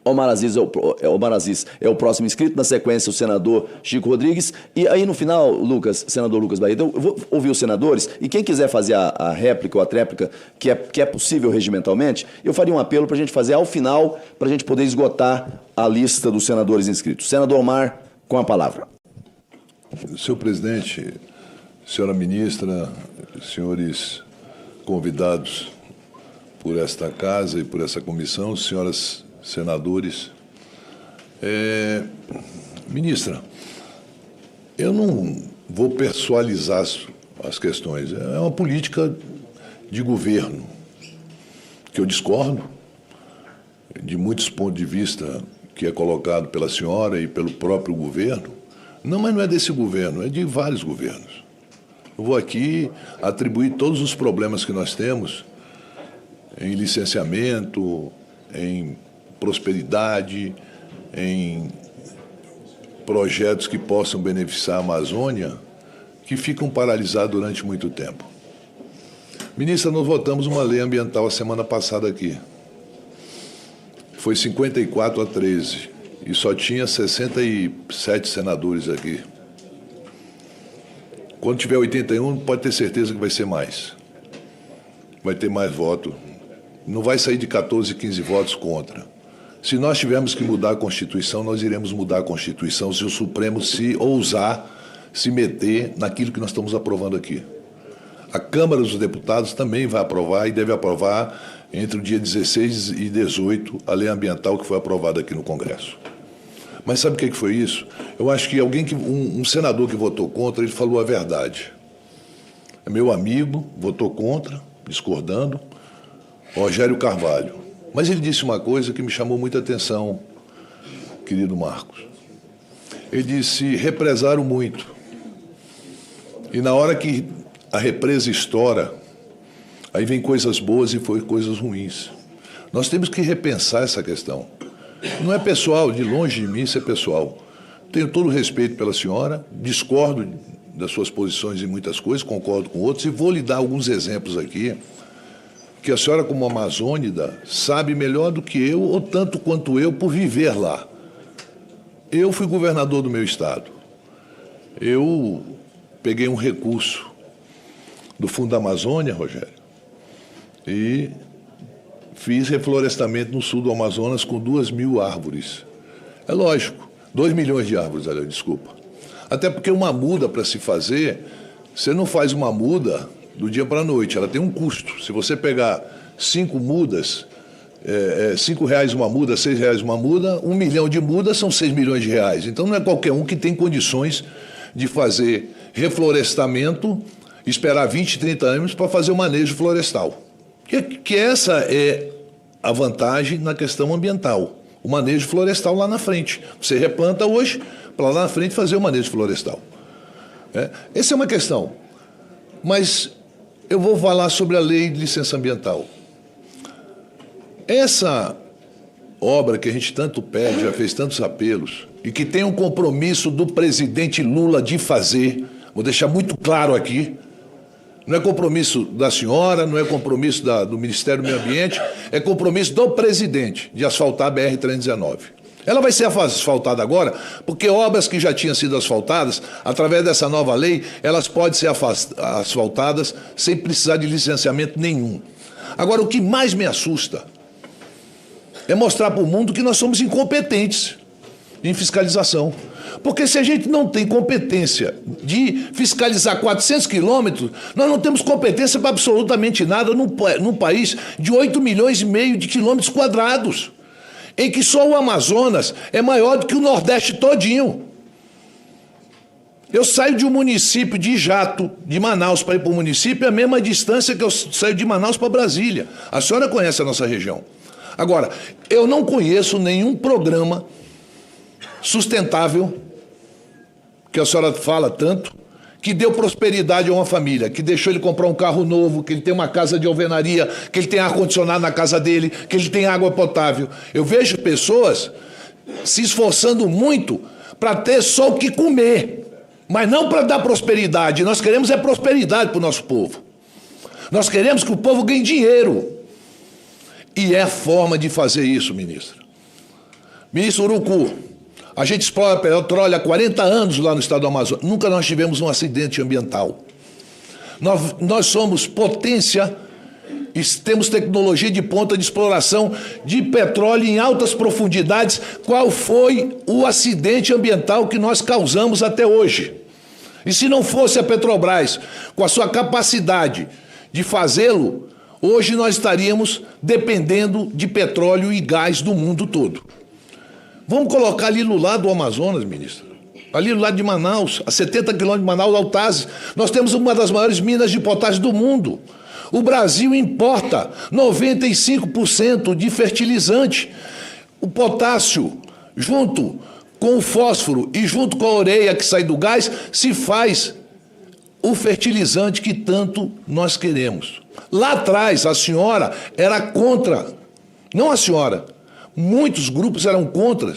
Omar Aziz é o próximo inscrito, na sequência o senador Chico Rodrigues, e aí no final, senador Lucas Barreto, eu vou ouvir os senadores, e quem quiser fazer a réplica ou a tréplica, que é possível regimentalmente, eu faria um apelo para a gente fazer ao final, para a gente poder esgotar a lista dos senadores inscritos. Senador Omar, com a palavra. Senhor presidente, senhora ministra, senhores convidados por esta casa e por essa comissão, senhoras senadores. Ministra, eu não vou pessoalizar as questões. É uma política de governo que eu discordo de muitos pontos de vista que é colocado pela senhora e pelo próprio governo. Não, mas não é desse governo, é de vários governos. Eu vou aqui atribuir todos os problemas que nós temos em licenciamento, em prosperidade, em projetos que possam beneficiar a Amazônia, que ficam paralisados durante muito tempo. Ministra, nós votamos uma lei ambiental a semana passada aqui. Foi 54-13 e só tinha 67 senadores aqui. Quando tiver 81, pode ter certeza que vai ser mais. Vai ter mais voto. Não vai sair de 14, 15 votos contra. Se nós tivermos que mudar a Constituição, nós iremos mudar a Constituição se o Supremo se ousar se meter naquilo que nós estamos aprovando aqui. A Câmara dos Deputados também vai aprovar e deve aprovar entre o dia 16 e 18 a lei ambiental que foi aprovada aqui no Congresso. Mas sabe o que foi isso? Eu acho que um senador que votou contra, ele falou a verdade. É meu amigo, votou contra, discordando, Rogério Carvalho. Mas ele disse uma coisa que me chamou muita atenção, querido Marcos. Ele disse, represaram muito. E na hora que a represa estoura, aí vem coisas boas e foi coisas ruins. Nós temos que repensar essa questão. Não é pessoal, de longe de mim isso é pessoal. Tenho todo o respeito pela senhora, discordo das suas posições em muitas coisas, concordo com outros, e vou lhe dar alguns exemplos aqui, que a senhora, como amazônida, sabe melhor do que eu, ou tanto quanto eu, por viver lá. Eu fui governador do meu estado. Eu peguei um recurso do Fundo da Amazônia, Rogério, e fiz reflorestamento no sul do Amazonas com 2.000 árvores. É lógico, 2 milhões de árvores, aliás, desculpa. Até porque uma muda para se fazer, você não faz uma muda do dia para a noite, ela tem um custo. Se você pegar 5 mudas, R$5 uma muda, R$6 uma muda, 1 milhão de mudas são 6 milhões de reais. Então não é qualquer um que tem condições de fazer reflorestamento, esperar 20, 30 anos para fazer o manejo florestal. Que essa é a vantagem na questão ambiental, o manejo florestal lá na frente. Você replanta hoje para lá na frente fazer o manejo florestal. Essa é uma questão. Mas eu vou falar sobre a lei de licença ambiental. Essa obra que a gente tanto pede, já fez tantos apelos, e que tem um compromisso do presidente Lula de fazer, vou deixar muito claro aqui, não é compromisso da senhora, não é compromisso do Ministério do Meio Ambiente, é compromisso do presidente de asfaltar a BR-319. Ela vai ser asfaltada agora, porque obras que já tinham sido asfaltadas, através dessa nova lei, elas podem ser asfaltadas sem precisar de licenciamento nenhum. Agora, o que mais me assusta é mostrar para o mundo que nós somos incompetentes em fiscalização. Porque se a gente não tem competência de fiscalizar 400 quilômetros, nós não temos competência para absolutamente nada num país de 8 milhões e meio de quilômetros quadrados, em que só o Amazonas é maior do que o Nordeste todinho. Eu saio de um município de Jato, de Manaus, para ir para o município, é a mesma distância que eu saio de Manaus para Brasília. A senhora conhece a nossa região. Agora, eu não conheço nenhum programa sustentável, que a senhora fala tanto, que deu prosperidade a uma família, que deixou ele comprar um carro novo, que ele tem uma casa de alvenaria, que ele tem ar-condicionado na casa dele, que ele tem água potável. Eu vejo pessoas se esforçando muito para ter só o que comer, mas não para dar prosperidade. Nós queremos é prosperidade para o nosso povo. Nós queremos que o povo ganhe dinheiro. E é a forma de fazer isso, ministro. Ministro Urucu, a gente explora petróleo há 40 anos lá no estado do Amazonas. Nunca nós tivemos um acidente ambiental. Nós somos potência e temos tecnologia de ponta de exploração de petróleo em altas profundidades. Qual foi o acidente ambiental que nós causamos até hoje? E se não fosse a Petrobras, com a sua capacidade de fazê-lo, hoje nós estaríamos dependendo de petróleo e gás do mundo todo. Vamos colocar ali no lado do Amazonas, ministro. Ali no lado de Manaus, a 70 quilômetros de Manaus, Altazes, nós temos uma das maiores minas de potássio do mundo. O Brasil importa 95% de fertilizante. O potássio, junto com o fósforo e junto com a ureia que sai do gás, se faz o fertilizante que tanto nós queremos. Lá atrás, a senhora era contra, não a senhora, muitos grupos eram contra.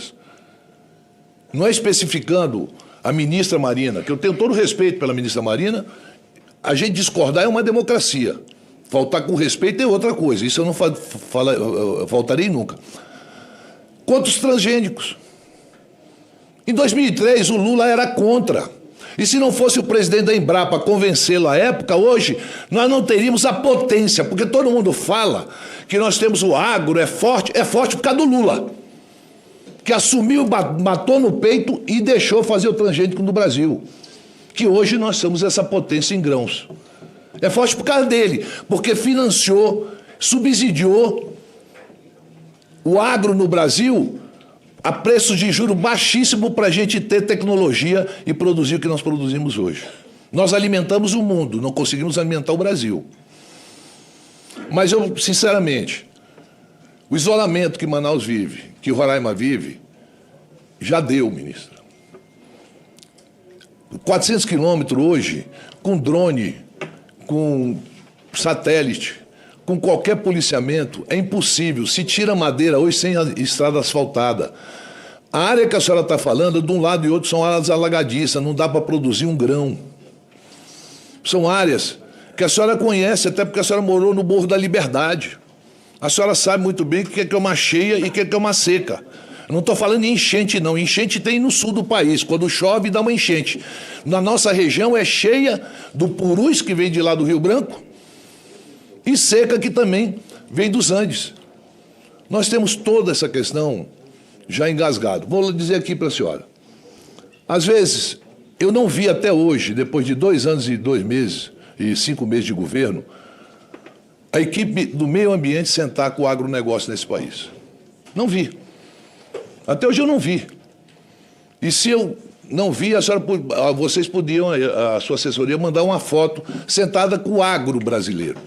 Não é especificando a ministra Marina, que eu tenho todo o respeito pela ministra Marina, a gente discordar é uma democracia. Faltar com respeito é outra coisa, isso eu não faltarei nunca. Quanto os transgênicos. Em 2003, o Lula era contra. E se não fosse o presidente da Embrapa convencê-lo à época, hoje, nós não teríamos a potência, porque todo mundo fala que nós temos o agro, é forte por causa do Lula, que assumiu, matou no peito e deixou fazer o transgênico no Brasil. Que hoje nós somos essa potência em grãos. É forte por causa dele, porque financiou, subsidiou o agro no Brasil a preços de juros baixíssimo para a gente ter tecnologia e produzir o que nós produzimos hoje. Nós alimentamos o mundo, não conseguimos alimentar o Brasil. Mas eu, sinceramente, o isolamento que Manaus vive, que Roraima vive, já deu, ministro. 400 quilômetros hoje, com drone, com satélite, com qualquer policiamento, é impossível. Se tira madeira hoje sem a estrada asfaltada. A área que a senhora está falando, de um lado e outro, são áreas alagadiças, não dá para produzir um grão. São áreas que a senhora conhece, até porque a senhora morou no Morro da Liberdade. A senhora sabe muito bem o que é uma cheia e o que é uma seca. Eu não estou falando em enchente, não. Enchente tem no sul do país. Quando chove, dá uma enchente. Na nossa região é cheia do purus, que vem de lá do Rio Branco, e seca, que também vem dos Andes. Nós temos toda essa questão já engasgada. Vou dizer aqui para a senhora. Às vezes, eu não vi até hoje, depois de 2 anos e 2 meses, e 5 meses de governo, a equipe do meio ambiente sentar com o agronegócio nesse país. Não vi. Até hoje eu não vi. E se eu não vi, vocês podiam, a sua assessoria, mandar uma foto sentada com o agro brasileiro,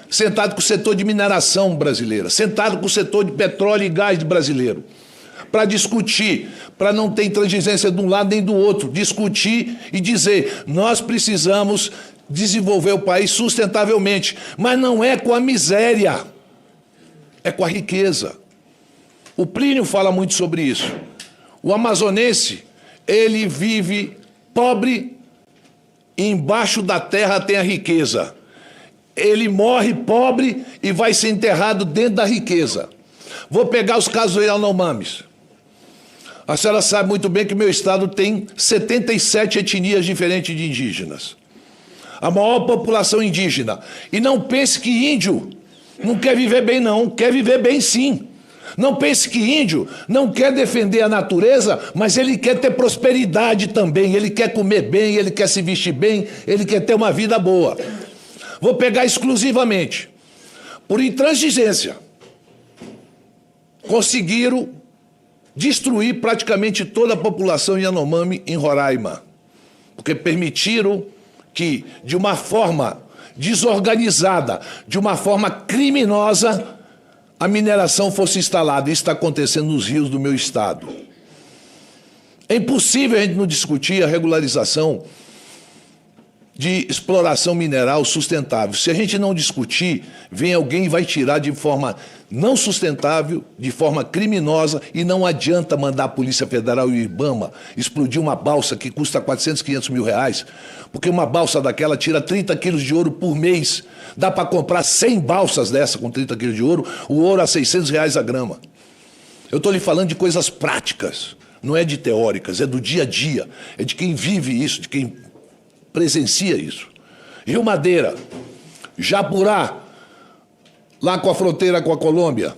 sentado com o setor de mineração brasileira, sentado com o setor de petróleo e gás brasileiro, para discutir, para não ter intransigência de um lado nem do outro, discutir e dizer, nós precisamos desenvolver o país sustentavelmente, mas não é com a miséria, é com a riqueza. O Plínio fala muito sobre isso. O amazonense, ele vive pobre e embaixo da terra tem a riqueza. Ele morre pobre e vai ser enterrado dentro da riqueza. Vou pegar os casos do Yanomamis. A senhora sabe muito bem que o meu estado tem 77 etnias diferentes de indígenas. A maior população indígena. E não pense que índio não quer viver bem, não. Quer viver bem, sim. Não pense que índio não quer defender a natureza, mas ele quer ter prosperidade também. Ele quer comer bem, ele quer se vestir bem, ele quer ter uma vida boa. Vou pegar exclusivamente. Por intransigência, conseguiram destruir praticamente toda a população Yanomami em Roraima. Porque permitiram que, de uma forma desorganizada, de uma forma criminosa, a mineração fosse instalada. Isso está acontecendo nos rios do meu estado. É impossível a gente não discutir a regularização de exploração mineral sustentável. Se a gente não discutir, vem alguém e vai tirar de forma não sustentável, de forma criminosa, e não adianta mandar a Polícia Federal e o IBAMA explodir uma balsa que custa 400, 500 mil reais, porque uma balsa daquela tira 30 quilos de ouro por mês. Dá para comprar 100 balsas dessa com 30 quilos de ouro, o ouro a 600 reais a grama. Eu estou lhe falando de coisas práticas, não é de teóricas, é do dia a dia, é de quem vive isso, de quem presencia isso. Rio Madeira, Japurá, lá com a fronteira com a Colômbia,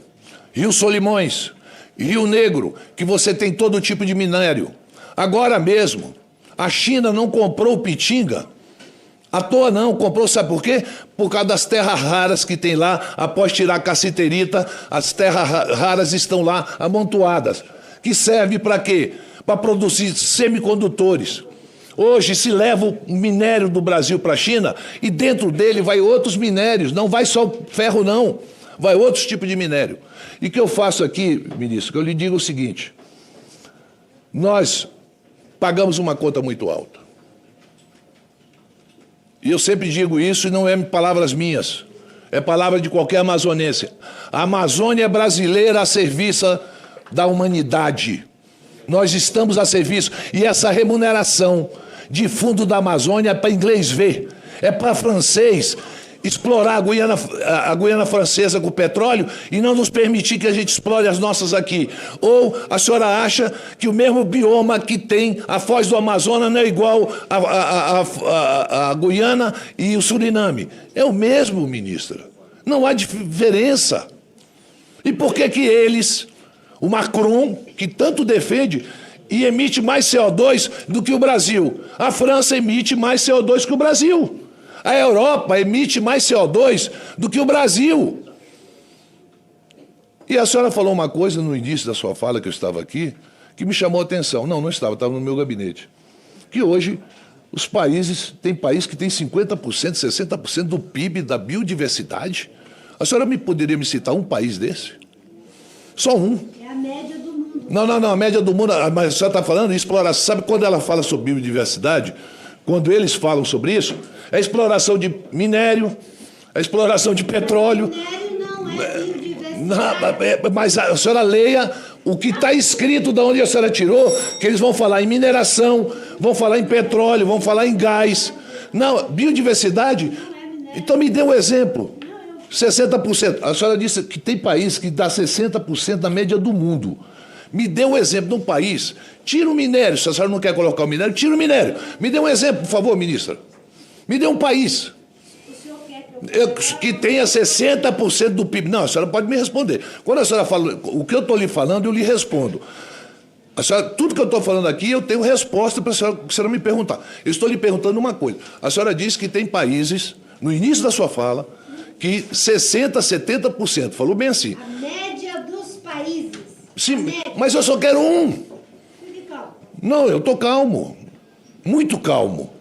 Rio Solimões, Rio Negro, que você tem todo tipo de minério. Agora mesmo, a China não comprou o Pitinga à toa não, comprou, sabe por quê? Por causa das terras raras que tem lá, após tirar a cassiterita, as terras raras estão lá amontoadas. Que serve para quê? Para produzir semicondutores. Hoje se leva o minério do Brasil para a China e dentro dele vai outros minérios, não vai só o ferro não, vai outros tipos de minério. E o que eu faço aqui, ministro, que eu lhe digo o seguinte, nós pagamos uma conta muito alta. E eu sempre digo isso e não é palavras minhas, é palavra de qualquer amazonense. A Amazônia brasileira a serviço da humanidade. Nós estamos a serviço e essa remuneração de fundo da Amazônia é para inglês ver, é para francês explorar a Guiana Francesa com petróleo e não nos permitir que a gente explore as nossas aqui. Ou a senhora acha que o mesmo bioma que tem a Foz do Amazonas não é igual a Guiana e o Suriname? É o mesmo, ministra. Não há diferença. E por que que eles, o Macron, que tanto defende, e emite mais CO2 do que o Brasil? A França emite mais CO2 que o Brasil. A Europa emite mais CO2 do que o Brasil. E a senhora falou uma coisa no início da sua fala, que eu estava aqui, que me chamou a atenção. Não estava no meu gabinete. Que hoje os países, tem país que tem 50%, 60% do PIB da biodiversidade. A senhora poderia me citar um país desse? Só um. É a média do mundo. Não, a média do mundo, mas a senhora está falando de exploração. Sabe quando ela fala sobre biodiversidade? Quando eles falam sobre isso, é exploração de minério, é exploração de petróleo. Minério não é biodiversidade. Não, mas a senhora leia o que está escrito de onde a senhora tirou, que eles vão falar em mineração, vão falar em petróleo, vão falar em gás. Não, biodiversidade. Então me dê um exemplo. 60%. A senhora disse que tem país que dá 60% da média do mundo. Me dê um exemplo de um país. Tira o minério. Se a senhora não quer colocar o minério, tira o minério. Me dê um exemplo, por favor, ministra. Me dê um país que tenha 60% do PIB. Não, a senhora pode me responder. Quando a senhora fala o que eu estou lhe falando, eu lhe respondo. A senhora, tudo que eu estou falando aqui, eu tenho resposta para a senhora me perguntar. Eu estou lhe perguntando uma coisa. A senhora disse que tem países, no início da sua fala, que 60%, 70%. Falou bem assim. A média dos países. Sim, mas eu só quero um. Fique calmo. Não, eu estou calmo. Muito calmo.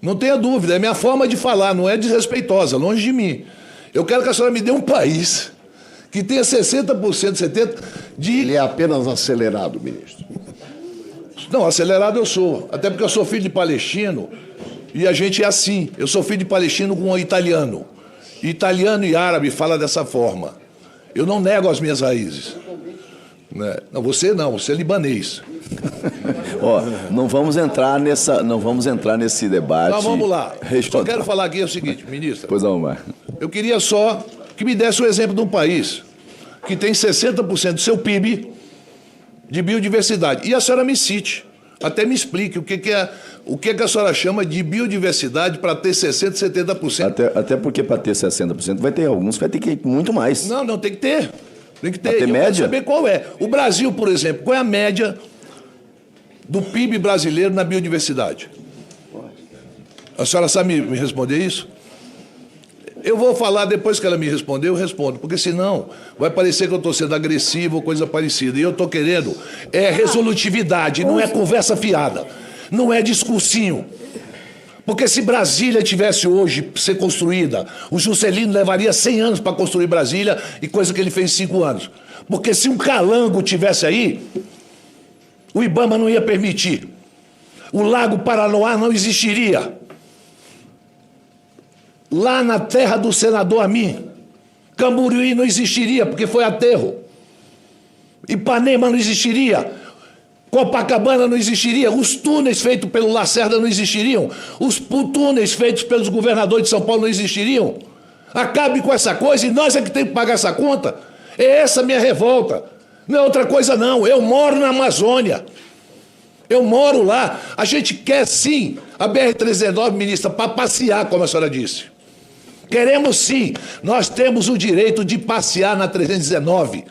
Não tenha dúvida, é minha forma de falar, não é desrespeitosa, longe de mim. Eu quero que a senhora me dê um país que tenha 60%, 70% de... Ele é apenas acelerado, ministro. Não, acelerado eu sou. Até porque eu sou filho de palestino e a gente é assim. Eu sou filho de palestino com um italiano. Italiano e árabe fala dessa forma. Eu não nego as minhas raízes. Né? Não, você é libanês. Ó, não vamos entrar nesse debate. Então vamos lá. Só quero falar aqui o seguinte, ministra. Pois não, Mar. Eu queria só que me desse o exemplo de um país que tem 60% do seu PIB de biodiversidade. E a senhora me cite, até me explique o que a senhora chama de biodiversidade para ter 60%, 70%. Até porque para ter 60% vai ter alguns que vai ter que ir muito mais. Não, tem que ter. Tem que ter. Pra ter Eu média? quero saber qual é. O Brasil, por exemplo, qual é a média do PIB brasileiro na biodiversidade? A senhora sabe me responder isso? Eu vou falar depois que ela me responder, eu respondo, porque senão vai parecer que eu estou sendo agressivo ou coisa parecida. E eu estou querendo resolutividade, não é conversa fiada, não é discursinho. Porque se Brasília tivesse hoje ser construída, o Juscelino levaria 100 anos para construir Brasília e coisa que ele fez em 5 anos. Porque se um calango tivesse aí, o IBAMA não ia permitir. O Lago Paranoá não existiria. lá na terra do senador Amin, Camboriú não existiria, porque foi aterro. Ipanema não existiria. Copacabana não existiria. Os túneis feitos pelo Lacerda não existiriam. Os túneis feitos pelos governadores de São Paulo não existiriam. Acabe com essa coisa e nós é que temos que pagar essa conta. É essa a minha revolta. Não é outra coisa, não. Eu moro na Amazônia. Eu moro lá. A gente quer, sim, a BR-319, ministra, para passear, como a senhora disse. Queremos, sim. Nós temos o direito de passear na 319.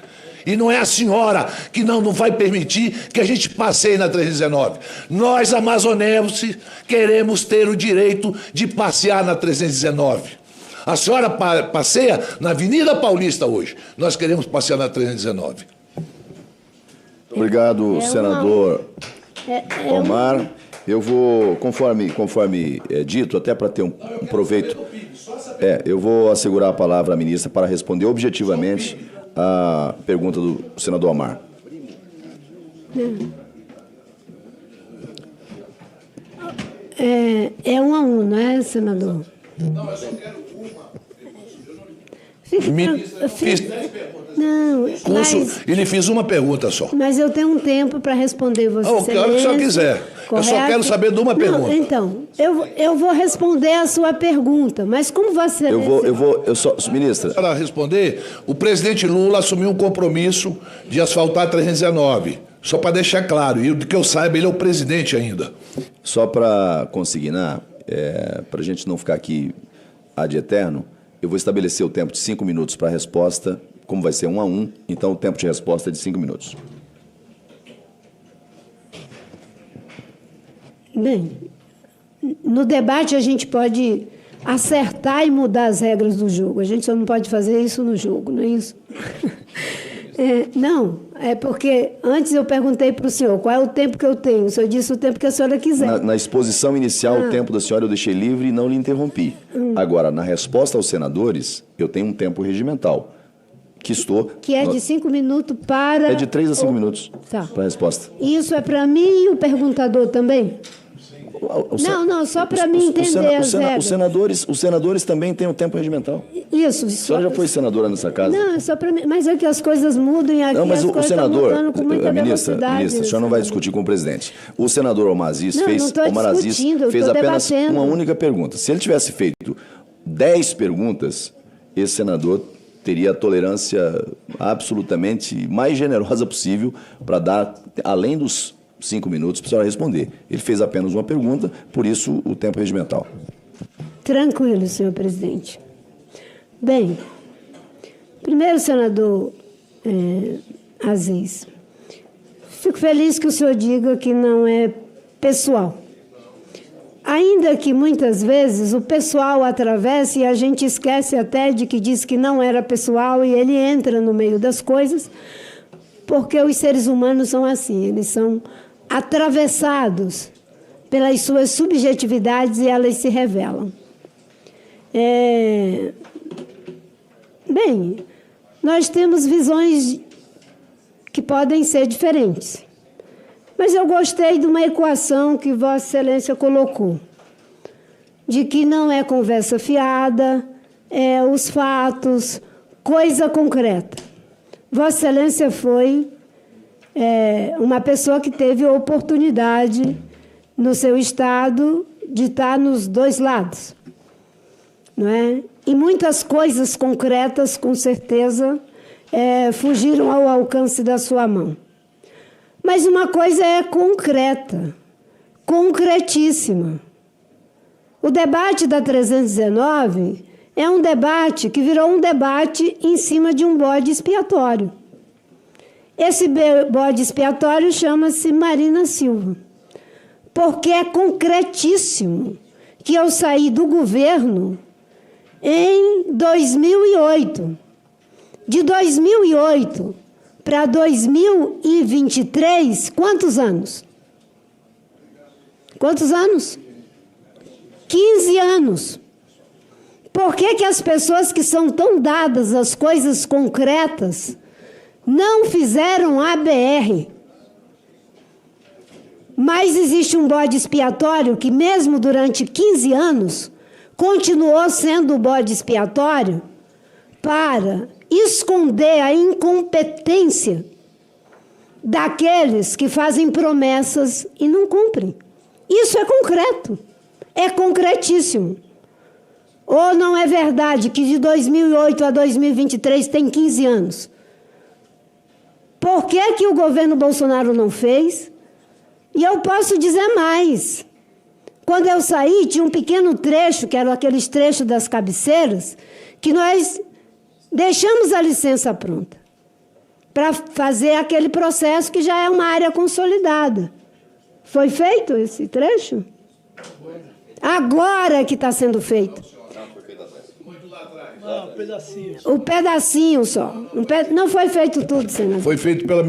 E não é a senhora que não vai permitir que a gente passeie na 319. Nós, amazonenses, queremos ter o direito de passear na 319. A senhora passeia na Avenida Paulista hoje. Nós queremos passear na 319. Obrigado, senador Omar. Eu vou, conforme dito, até para ter um proveito, eu vou assegurar a palavra à ministra para responder objetivamente a pergunta do senador Omar. É 1 a 1, não é, senador? Não, eu só quero uma. Não, E lhe fiz uma pergunta só. mas eu tenho um tempo para responder você. A hora que o senhor quiser. Eu só quero saber de uma pergunta. Então, eu vou responder a sua pergunta, mas como você... Ministra. Para responder, o presidente Lula assumiu um compromisso de asfaltar 319. Só para deixar claro, e do que eu saiba, ele é o presidente ainda. Só para consignar, para a gente não ficar aqui ad eterno, eu vou estabelecer o tempo de 5 minutos para a resposta, como vai ser 1 a 1, então o tempo de resposta é de 5 minutos. Bem, no debate a gente pode acertar e mudar as regras do jogo. A gente só não pode fazer isso no jogo, não é isso? Não, é porque antes eu perguntei para o senhor qual é o tempo que eu tenho. O senhor disse o tempo que a senhora quiser. Na exposição inicial, o tempo da senhora eu deixei livre e não lhe interrompi. Agora, na resposta aos senadores, eu tenho um tempo regimental. Que é de 5 minutos para... É de 3 a 5 minutos tá. para a resposta. Isso é para mim e o perguntador também? Não, só para mim entender as regras. Os senadores também têm um tempo regimental. Isso. A senhora já foi senadora nessa casa? Não, é só para mim. Mas é que as coisas mudam e aqui não, mas as coisas estão mudando com muita ministra, velocidade. a senhora não vai discutir com o presidente. O senador Omar Aziz fez apenas uma única pergunta. Se ele tivesse feito 10 perguntas, esse senador teria a tolerância absolutamente mais generosa possível para dar, além dos 5 minutos, para a senhora responder. Ele fez apenas uma pergunta, por isso o tempo regimental. Tranquilo, senhor presidente. Bem, primeiro, senador Aziz, fico feliz que o senhor diga que não é pessoal. Ainda que muitas vezes o pessoal atravesse e a gente esquece até de que diz que não era pessoal e ele entra no meio das coisas, porque os seres humanos são assim, eles são atravessados pelas suas subjetividades e elas se revelam. Bem, nós temos visões que podem ser diferentes. Mas eu gostei de uma equação que Vossa Excelência colocou, de que não é conversa fiada, é os fatos, coisa concreta. Vossa Excelência foi uma pessoa que teve a oportunidade, no seu estado, de estar nos dois lados, não é? E muitas coisas concretas, com certeza, fugiram ao alcance da sua mão. Mas uma coisa é concreta, concretíssima. O debate da 319 é um debate que virou um debate em cima de um bode expiatório. Esse bode expiatório chama-se Marina Silva, porque é concretíssimo que eu saí do governo em 2008. De 2008 para 2023, quantos anos? Quantos anos? 15 anos. Por que as pessoas que são tão dadas às coisas concretas não fizeram a BR? Mas existe um bode expiatório que, mesmo durante 15 anos, continuou sendo o bode expiatório para esconder a incompetência daqueles que fazem promessas e não cumprem. Isso é concreto, é concretíssimo. Ou não é verdade que de 2008 a 2023 tem 15 anos? Por que o governo Bolsonaro não fez? E eu posso dizer mais. Quando eu saí, tinha um pequeno trecho, que eram aqueles trechos das cabeceiras, que nós deixamos a licença pronta para fazer aquele processo que já é uma área consolidada. Foi feito esse trecho? Agora que está sendo feito. Não, pedacinho. O pedacinho só. Não foi feito tudo, senador. Foi feito pela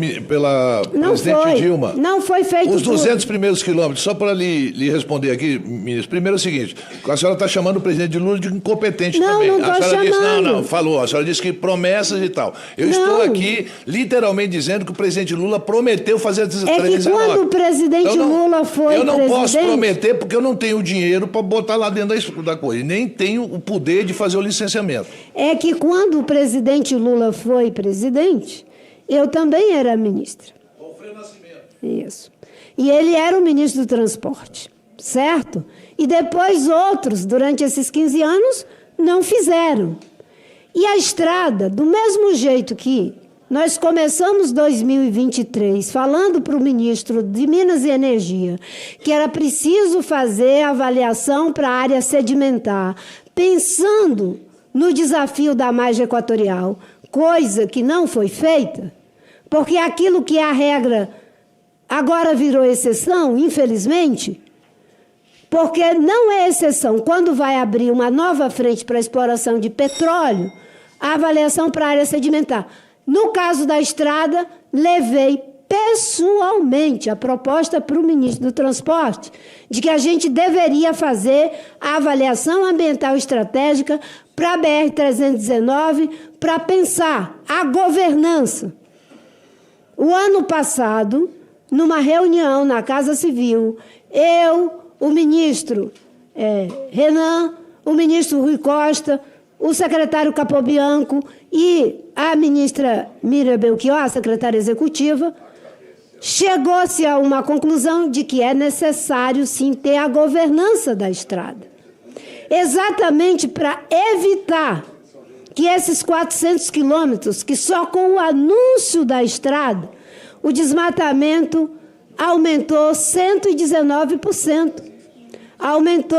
Não presidente foi. Dilma. Não foi feito Os 200 tudo. primeiros quilômetros, só para lhe responder aqui, ministro. Primeiro é o seguinte, a senhora está chamando o presidente de Lula de incompetente Não, também. não estou A senhora disse, chamando. falou. A senhora disse que promessas e tal. Eu estou aqui literalmente dizendo que o presidente Lula prometeu fazer as 319. É que quando o presidente Lula foi Eu não posso presidente- prometer porque eu não tenho dinheiro para botar lá dentro da coisa. E nem tenho o poder de fazer o licenciamento. É que quando o presidente Lula foi presidente, eu também era ministra. Isso. E ele era o ministro do transporte, certo? E depois outros, durante esses 15 anos, não fizeram. E a estrada, do mesmo jeito que nós começamos 2023 falando para o ministro de Minas e Energia que era preciso fazer avaliação para a área sedimentar, pensando no desafio da margem equatorial, coisa que não foi feita, porque aquilo que é a regra agora virou exceção, infelizmente, porque não é exceção. Quando vai abrir uma nova frente para a exploração de petróleo, a avaliação para a área sedimentar. No caso da estrada, levei pessoalmente a proposta para o ministro do Transporte de que a gente deveria fazer a avaliação ambiental estratégica para a BR-319 para pensar a governança. O ano passado, numa reunião na Casa Civil, eu, o ministro Renan, o ministro Rui Costa, o secretário Capobianco e a ministra Miriam Belchior, secretária executiva, chegou-se a uma conclusão de que é necessário, sim, ter a governança da estrada. Exatamente para evitar que esses 400 quilômetros, que só com o anúncio da estrada, o desmatamento aumentou 119%. Aumentou.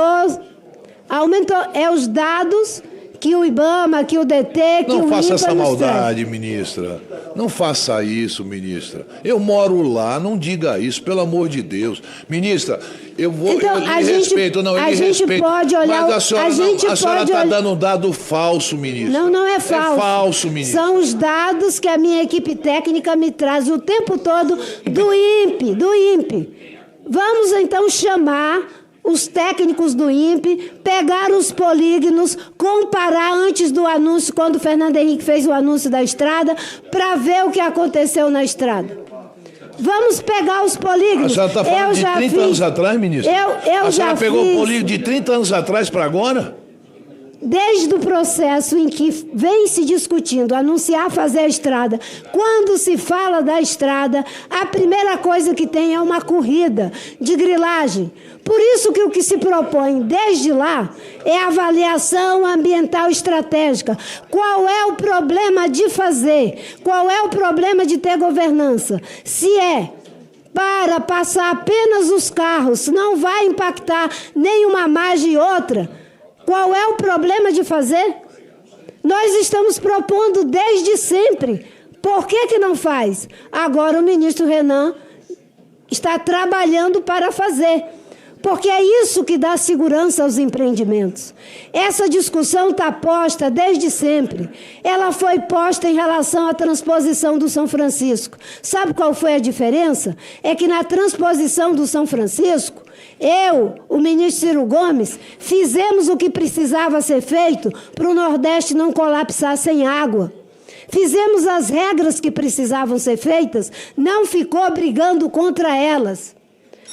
É os dados que o IBAMA, que o DT, que o INPA... Não faça essa nos maldade, ministra. Não faça isso, ministra. Eu moro lá, não diga isso, pelo amor de Deus. Ministra, eu vou... Então, eu lhe respeito, não, eu a lhe gente respeito. pode olhar... Mas a senhora está olhar... dando um dado falso, ministra. Não é falso. É falso, ministra. São os dados que a minha equipe técnica me traz o tempo todo do INPE. Vamos, então, chamar os técnicos do INPE, pegar os polígonos, comparar antes do anúncio, quando o Fernando Henrique fez o anúncio da estrada, para ver o que aconteceu na estrada. Vamos pegar os polígonos. A senhora está falando de 30 anos atrás, ministra? A senhora pegou o polígono de 30 anos atrás para agora? Desde o processo em que vem se discutindo anunciar fazer a estrada, quando se fala da estrada, a primeira coisa que tem é uma corrida de grilagem. Por isso que o que se propõe desde lá é avaliação ambiental estratégica. Qual é o problema de fazer? Qual é o problema de ter governança? Se é para passar apenas os carros, não vai impactar nenhuma margem e outra. Qual é o problema de fazer? Nós estamos propondo desde sempre. Por que não faz? Agora o ministro Renan está trabalhando para fazer. Porque é isso que dá segurança aos empreendimentos. Essa discussão está posta desde sempre. Ela foi posta em relação à transposição do São Francisco. Sabe qual foi a diferença? É que na transposição do São Francisco, eu, o ministro Ciro Gomes, fizemos o que precisava ser feito para o Nordeste não colapsar sem água. Fizemos as regras que precisavam ser feitas, não ficou brigando contra elas.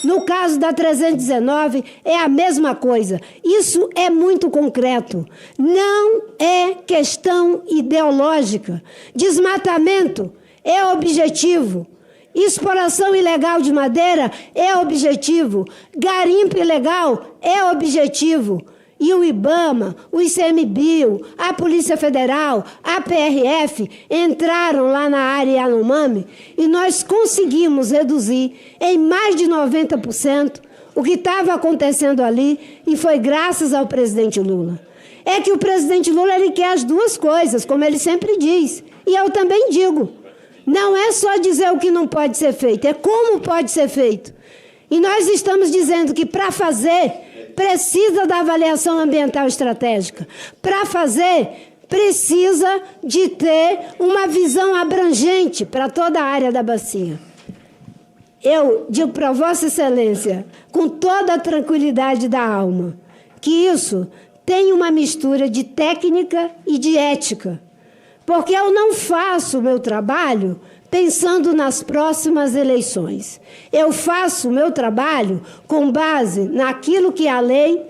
No caso da 319, é a mesma coisa. Isso é muito concreto. Não é questão ideológica. Desmatamento é objetivo. Exploração ilegal de madeira é objetivo. Garimpo ilegal é objetivo. E o IBAMA, o ICMBio, a Polícia Federal, a PRF entraram lá na área Yanomami e nós conseguimos reduzir em mais de 90% o que estava acontecendo ali, e foi graças ao presidente Lula. É que o presidente Lula ele quer as duas coisas, como ele sempre diz, e eu também digo. Não é só dizer o que não pode ser feito, é como pode ser feito. E nós estamos dizendo que para fazer precisa da avaliação ambiental estratégica. Para fazer, precisa de ter uma visão abrangente para toda a área da bacia. Eu digo para Vossa Excelência, com toda a tranquilidade da alma, que isso tem uma mistura de técnica e de ética. Porque eu não faço o meu trabalho pensando nas próximas eleições. Eu faço o meu trabalho com base naquilo que é a lei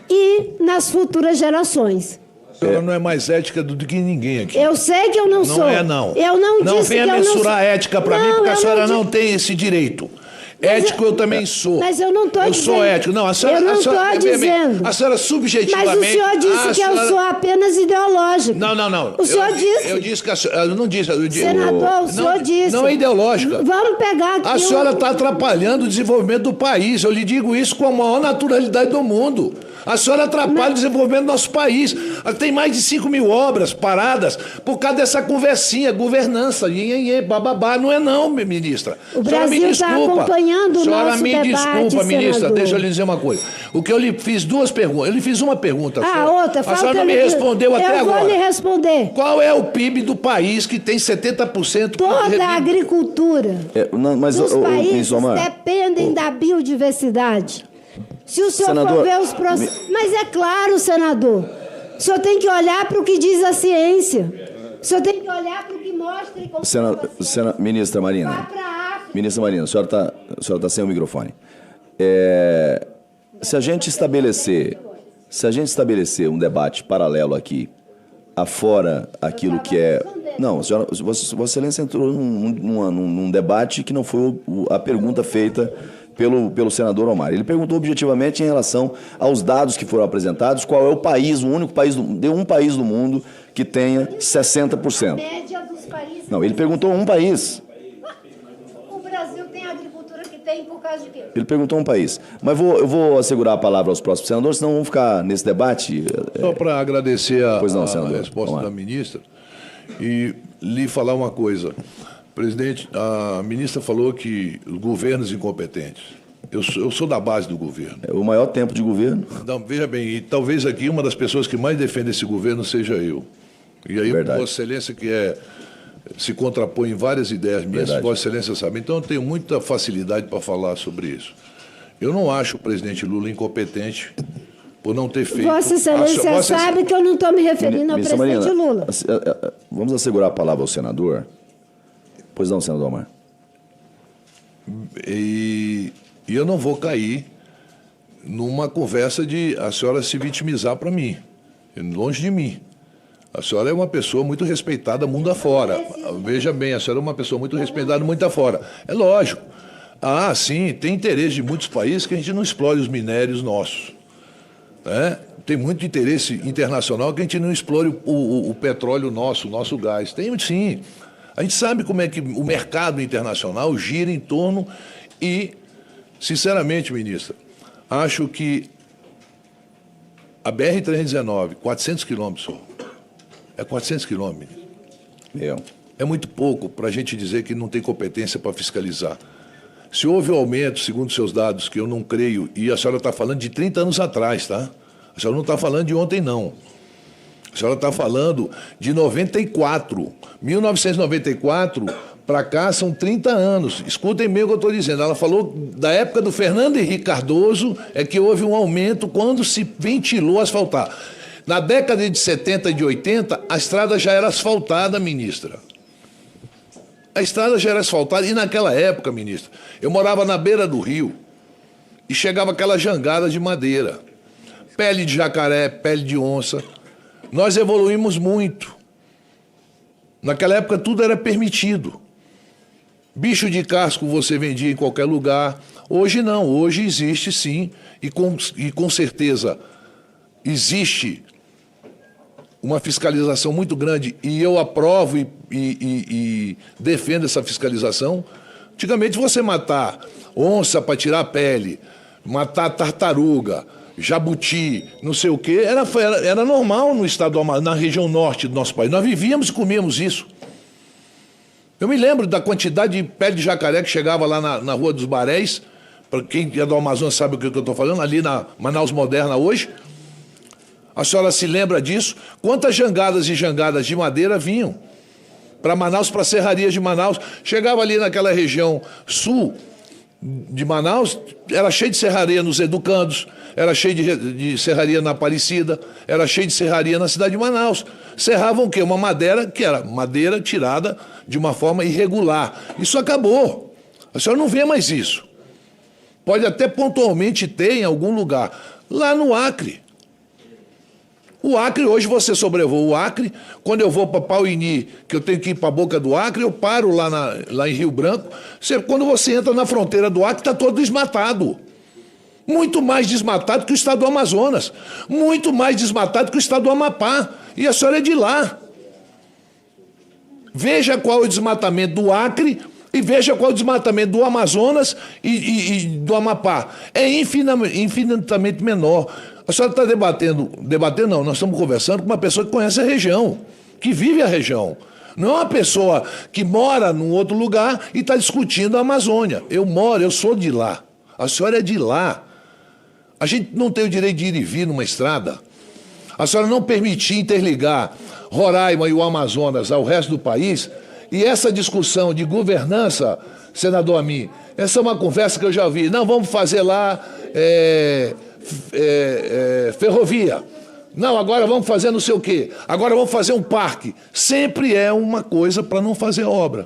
e nas futuras gerações. A senhora não é mais ética do que ninguém aqui. Eu sei que eu não sou. Não é, não. Eu não disse que eu não sou. Não venha mensurar a ética para mim, porque a senhora não tem esse direito. Ético eu também sou. Mas eu não estou dizendo. Eu sou ético. Não, a senhora, eu não estou dizendo. A senhora subjetivamente... Mas o senhor disse que eu sou apenas ideológico. Não. O senhor disse. Eu disse que a senhora... Eu não disse... Senador, o senhor disse. Não é ideológica. Vamos pegar aqui. A senhora está atrapalhando o desenvolvimento do país. Eu lhe digo isso com a maior naturalidade do mundo. A senhora atrapalha o desenvolvimento do nosso país. Tem mais de 5.000 obras paradas por causa dessa conversinha, governança, bababá. Não é não, ministra. O Brasil está acompanhando o nosso debate, desculpa, ministra, senador. deixa eu lhe dizer uma coisa. O que eu lhe fiz duas perguntas. Eu lhe fiz uma pergunta só. Outra. A senhora não me respondeu até agora. Eu vou lhe responder. Qual é o PIB do país que tem 70%? Toda a agricultura dos países dependem da biodiversidade. Se o senhor for ver os processos... Mas é claro, senador. O senhor tem que olhar para o que diz a ciência. O senhor tem que olhar para o que mostra e comprovação. Ministra Marina. Vá para a África. Ministra Marina, a senhora está sem o microfone. Se a gente estabelecer um debate paralelo aqui, afora aquilo que é... Não, senhora, Vossa Excelência entrou num debate que não foi a pergunta feita pelo senador Omar. Ele perguntou objetivamente em relação aos dados que foram apresentados, qual é o país, o único país, de um país do mundo que tenha 60%. A média dos países... Não, ele perguntou um país. O Brasil tem a agricultura que tem por causa de quê? Ele perguntou um país. Mas eu vou assegurar a palavra aos próximos senadores, senão vamos ficar nesse debate. Só para agradecer a resposta Omar. da ministra e lhe falar uma coisa. Presidente, a ministra falou que os governos incompetentes. Eu sou da base do governo. É o maior tempo de governo. Não, veja bem, e talvez aqui uma das pessoas que mais defende esse governo seja eu. E aí, Verdade. Vossa Excelência, que se contrapõe em várias ideias minhas, Verdade. Vossa Excelência sabe. Então, eu tenho muita facilidade para falar sobre isso. Eu não acho o presidente Lula incompetente por não ter feito... Vossa Excelência sabe que eu não estou me referindo ao presidente Marina, Lula. Vamos assegurar a palavra ao senador. Pois não, senador Omar. E eu não vou cair numa conversa de a senhora se vitimizar para mim. Longe de mim. A senhora é uma pessoa muito respeitada mundo afora. Veja bem, a senhora é uma pessoa muito respeitada mundo afora. É lógico. Sim, tem interesse de muitos países que a gente não explore os minérios nossos. Né? Tem muito interesse internacional que a gente não explore o petróleo nosso, o nosso gás. Tem sim. A gente sabe como é que o mercado internacional gira em torno e, sinceramente, ministra, acho que a BR-319, 400 quilômetros só. É 400 quilômetros, ministra. É muito pouco para a gente dizer que não tem competência para fiscalizar. Se houve um aumento, segundo seus dados, que eu não creio, e a senhora está falando de 30 anos atrás, tá? A senhora não está falando de ontem, não. A senhora está falando de 94. 1994 para cá são 30 anos. Escutem bem o que eu estou dizendo. Ela falou da época do Fernando Henrique Cardoso, é que houve um aumento quando se ventilou asfaltar. Na década de 70 e de 80, a estrada já era asfaltada, ministra. A estrada já era asfaltada. E naquela época, ministra, eu morava na beira do rio. e chegava aquela jangada de madeira. Pele de jacaré, pele de onça. Nós evoluímos muito. Naquela época tudo era permitido. Bicho de casco você vendia em qualquer lugar. Hoje não, hoje existe sim, e com certeza existe uma fiscalização muito grande, e eu aprovo e defendo essa fiscalização. Antigamente você matar onça para tirar a pele, matar tartaruga, jabuti, não sei o quê, era normal no estado do Amazonas, na região norte do nosso país. Nós vivíamos e comíamos isso. Eu me lembro da quantidade de pele de jacaré que chegava lá na Rua dos Baréis. Para quem é do Amazonas sabe o que eu estou falando, ali na Manaus Moderna hoje. A senhora se lembra disso? Quantas jangadas e jangadas de madeira vinham para Manaus, para serrarias de Manaus? Chegava ali naquela região sul de Manaus, era cheio de serraria nos Educandos, era cheio de serraria na Aparecida, era cheio de serraria na cidade de Manaus. Serravam o quê? Uma madeira que era madeira tirada de uma forma irregular. Isso acabou. A senhora não vê mais isso. Pode até pontualmente ter em algum lugar. Lá no Acre. O Acre, hoje você sobrevoa o Acre. Quando eu vou para Pauini, que eu tenho que ir para a boca do Acre, eu paro lá em Rio Branco. Quando você entra na fronteira do Acre, está todo desmatado. Muito mais desmatado que o estado do Amazonas. Muito mais desmatado que o estado do Amapá. E a senhora é de lá. Veja qual é o desmatamento do Acre e veja qual é o desmatamento do Amazonas e do Amapá. É infinitamente menor. A senhora está debatendo não, nós estamos conversando com uma pessoa que conhece a região, que vive a região. Não é uma pessoa que mora num outro lugar e está discutindo a Amazônia. Eu sou de lá. A senhora é de lá. A gente não tem o direito de ir e vir numa estrada. A senhora não permitir interligar Roraima e o Amazonas ao resto do país. E essa discussão de governança, senador Amin, essa é uma conversa que eu já vi. Não, vamos fazer lá ferrovia. Não, agora vamos fazer não sei o quê. Agora vamos fazer um parque. Sempre é uma coisa para não fazer obra.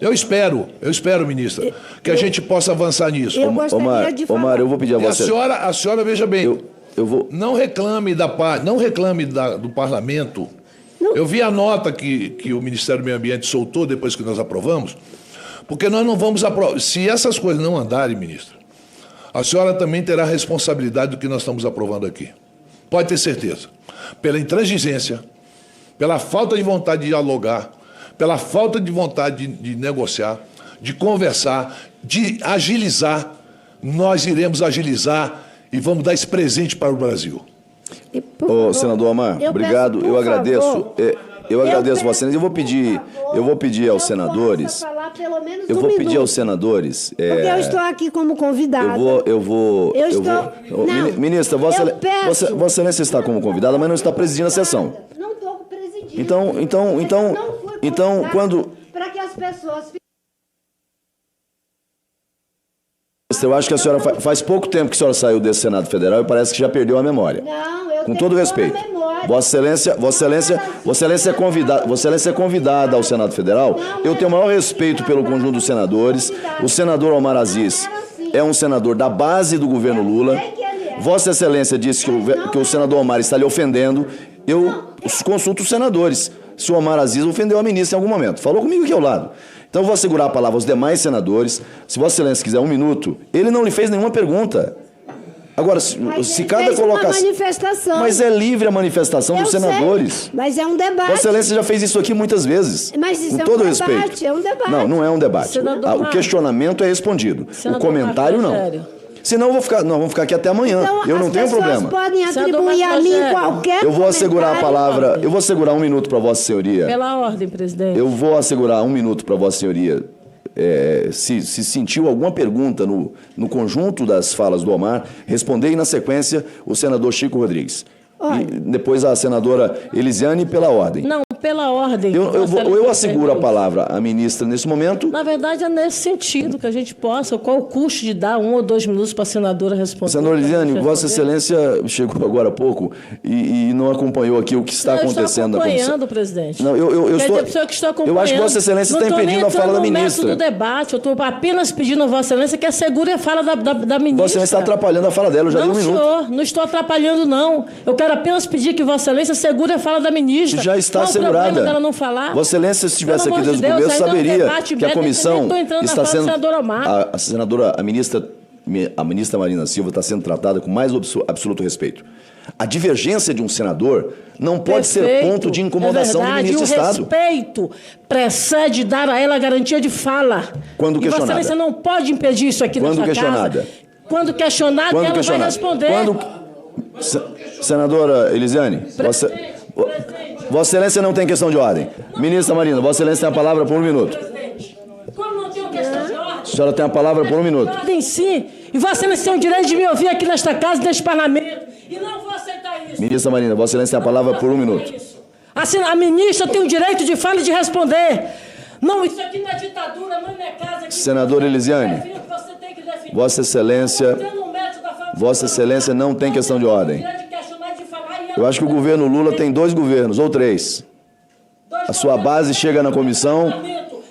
Eu espero, ministra, que a gente possa avançar nisso. Eu gostaria de falar. Omar, eu vou pedir a você. A senhora veja bem, eu vou... não reclame do parlamento. Não. Eu vi a nota que o Ministério do Meio Ambiente soltou depois que nós aprovamos, porque nós não vamos aprovar. Se essas coisas não andarem, ministra, a senhora também terá a responsabilidade do que nós estamos aprovando aqui. Pode ter certeza. Pela intransigência, pela falta de vontade de dialogar, pela falta de vontade de negociar, de conversar, de agilizar, nós iremos agilizar e vamos dar esse presente para o Brasil. Senador Omar, obrigado. Eu agradeço. Eu agradeço Vossa Excelência. Eu vou pedir aos senadores. Porque eu estou aqui como convidada. Ministra, Vossa Excelência está como convidada, mas não está presidindo a sessão. Não estou presidindo. Então, quando... Para que as pessoas... Eu acho que a senhora faz pouco tempo que a senhora saiu desse Senado Federal e parece que já perdeu a memória. Não, eu com todo respeito. Vossa Excelência é convidada ao Senado Federal. Eu tenho o maior respeito pelo conjunto dos senadores. O senador Omar Aziz é um senador da base do governo Lula. Vossa Excelência disse que o senador Omar está lhe ofendendo. Eu consulto os senadores. Se o Omar Aziz ofendeu a ministra em algum momento. Falou comigo aqui ao lado. Então eu vou assegurar a palavra aos demais senadores. Se Vossa Excelência quiser 1 minuto, ele não lhe fez nenhuma pergunta. Agora, se cada colocação... manifestação. Mas é livre a manifestação dos senadores. Sei, mas é um debate. Vossa Excelência já fez isso aqui muitas vezes. Mas isso com é todo um respeito. debate, é um debate. Não é um debate. O questionamento é respondido. O comentário não. Senão nós vamos ficar aqui até amanhã. Então, eu não tenho problema. As pessoas podem atribuir a mim qualquer Eu vou assegurar a palavra. Eu vou assegurar 1 minuto para Vossa Senhoria. Pela ordem, presidente. Eu vou assegurar 1 minuto para Vossa Senhoria. Se sentiu alguma pergunta no conjunto das falas do Omar, responder e, na sequência, o senador Chico Rodrigues. E depois a senadora Elisiane, pela ordem. Não, pela ordem. Eu asseguro a palavra à ministra nesse momento. Na verdade, é nesse sentido que a gente possa. Qual o custo de dar 1 ou 2 minutos para a senadora responder? Senadora Elisiane, Vossa Excelência chegou agora há pouco e não acompanhou aqui o que está acontecendo na comissão. Eu estou acompanhando, presidente. Não, eu estou... Que estou acompanhando. Eu acho que Vossa Excelência está impedindo a fala da ministra. Do debate, eu estou apenas pedindo a Vossa Excelência que assegure a fala da ministra. Vossa Excelência está atrapalhando a fala dela, eu já dei 1 minuto. Senhor, não estou atrapalhando, não. Eu quero apenas pedir que Vossa Excelência assegure a fala da ministra. Já está Qual assegurada. o problema dela não falar? Vossa Excelência, se estivesse aqui desde o começo, saberia que a comissão está sendo... A ministra Marina Silva está sendo tratada com mais absoluto respeito. A divergência de um senador não pode ser ponto de incomodação do ministro de Estado. O respeito precede dar a ela a garantia de fala. Quando questionada. Vossa Excelência não pode impedir isso aqui na sua casa. Quando questionada, ela vai responder. Senadora Elisiane, Vossa Excelência não tem questão de ordem. Ministra Marina, Vossa Excelência tem a palavra por 1 minuto. Como não tenho questão de ordem? A senhora tem a palavra por 1 minuto. Ordem sim. E Vossa Excelência tem o direito de me ouvir aqui nesta casa, neste parlamento. E não vou aceitar isso. Ministra Marina, Vossa Excelência tem a palavra por 1 minuto. A ministra tem o direito de fala e de responder. Não, isso aqui não é ditadura, não é minha casa. Aqui. Senadora Elisiane, Vossa Excelência não tem questão de ordem. Eu acho que o governo Lula tem 2 governos, ou 3. A sua base chega na comissão.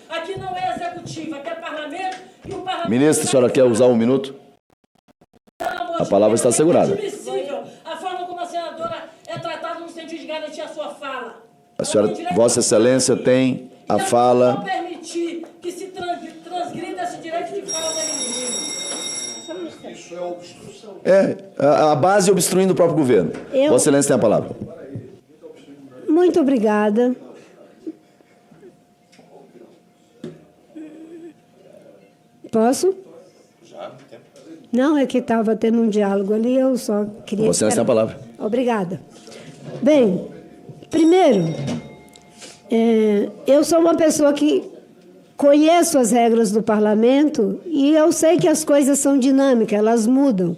Aqui não é executivo, aqui é parlamento e o parlamento... Ministra, a senhora quer usar 1 minuto? A palavra está assegurada. É inadmissível a forma como a senadora é tratada no sentido de garantir a sua fala. A senhora, Vossa Excelência tem a fala... Não permitir que se transgrida esse direito de fala da ministra. Isso é obstrução. A base obstruindo o próprio governo. Vossa Excelência tem a palavra. Muito obrigada. Posso? Não, é que estava tendo um diálogo ali, eu só queria... Vossa Excelência tem a palavra. Obrigada. Bem, primeiro, eu sou uma pessoa que conheço as regras do parlamento e eu sei que as coisas são dinâmicas, elas mudam,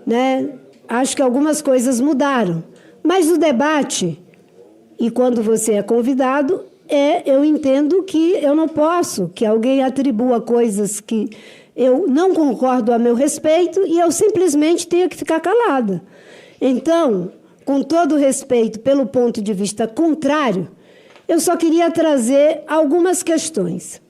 né? Acho que algumas coisas mudaram, mas o debate, e quando você é convidado, eu entendo que eu não posso que alguém atribua coisas que eu não concordo a meu respeito e eu simplesmente tenho que ficar calada. Então, com todo respeito pelo ponto de vista contrário, eu só queria trazer algumas questões.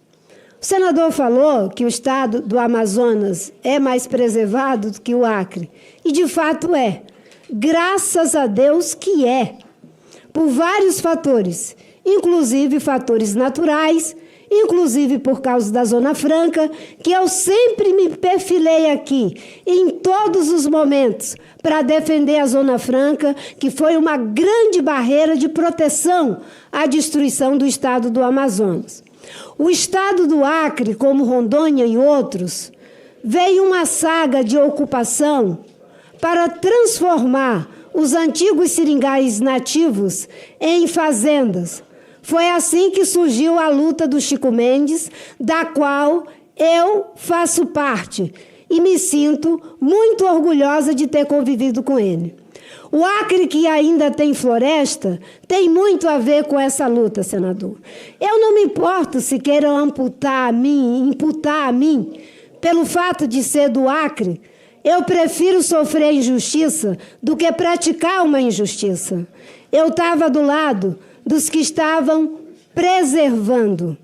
O senador falou que o estado do Amazonas é mais preservado do que o Acre. E, de fato, é. Graças a Deus que é. Por vários fatores, inclusive fatores naturais, inclusive por causa da Zona Franca, que eu sempre me perfilei aqui, em todos os momentos, para defender a Zona Franca, que foi uma grande barreira de proteção à destruição do estado do Amazonas. O estado do Acre, como Rondônia e outros, veio uma saga de ocupação para transformar os antigos seringais nativos em fazendas. Foi assim que surgiu a luta do Chico Mendes, da qual eu faço parte e me sinto muito orgulhosa de ter convivido com ele. O Acre, que ainda tem floresta, tem muito a ver com essa luta, senador. Eu não me importo se queiram imputar a mim, pelo fato de ser do Acre. Eu prefiro sofrer injustiça do que praticar uma injustiça. Eu estava do lado dos que estavam preservando.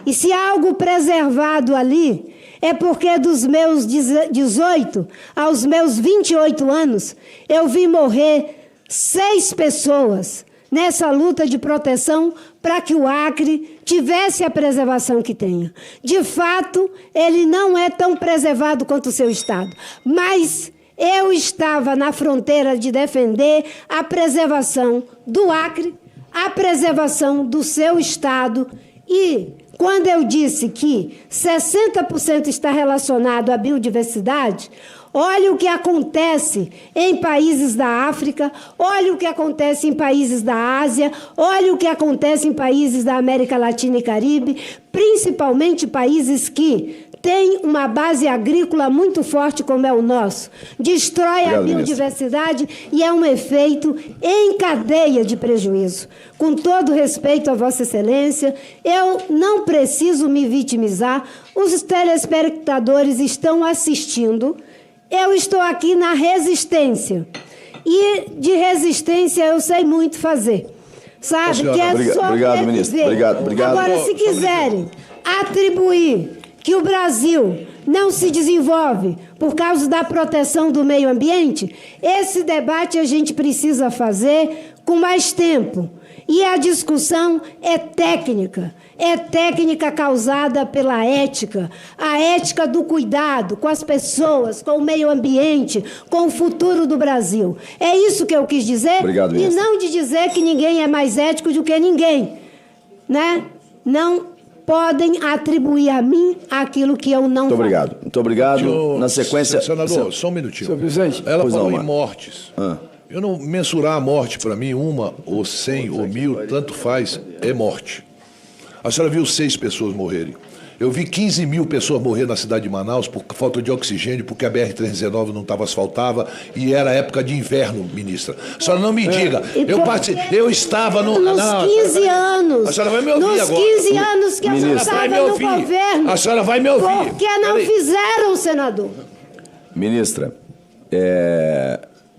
E se há algo preservado ali, é porque dos meus 18 aos meus 28 anos, eu vi morrer 6 pessoas nessa luta de proteção para que o Acre tivesse a preservação que tenha. De fato, ele não é tão preservado quanto o seu estado, mas eu estava na fronteira de defender a preservação do Acre, a preservação do seu estado. E quando eu disse que 60% está relacionado à biodiversidade, olha o que acontece em países da África, olha o que acontece em países da Ásia, olha o que acontece em países da América Latina e Caribe, principalmente países que tem uma base agrícola muito forte como é o nosso, destrói a biodiversidade e é um efeito em cadeia de prejuízo. Com todo respeito a Vossa Excelência, eu não preciso me vitimizar, os telespectadores estão assistindo, eu estou aqui na resistência. E de resistência eu sei muito fazer. Sabe? Que é obrigado, ministro. Obrigado. Agora, se quiserem atribuir que o Brasil não se desenvolve por causa da proteção do meio ambiente, esse debate a gente precisa fazer com mais tempo. E a discussão é técnica causada pela ética, a ética do cuidado com as pessoas, com o meio ambiente, com o futuro do Brasil. É isso que eu quis dizer. Obrigado, e não de dizer que ninguém é mais ético do que ninguém, né? Não podem atribuir a mim aquilo que eu não faço. Muito obrigado. Na sequência... Senador, só um minutinho. Senhor presidente. Ela falou em mortes. Eu não mensurar a morte, para mim, uma, ou 100, ou 1000, tanto faz, é morte. A senhora viu 6 pessoas morrerem. Eu vi 15 mil pessoas morrer na cidade de Manaus por falta de oxigênio, porque a BR-319 não estava asfaltada e era época de inverno, ministra. A senhora não me diga. Eu estava no... Nos 15 anos. A senhora vai me ouvir nos agora. 15 anos que a senhora estava no governo. A senhora vai me ouvir. Por que não fizeram, senador? Ministra,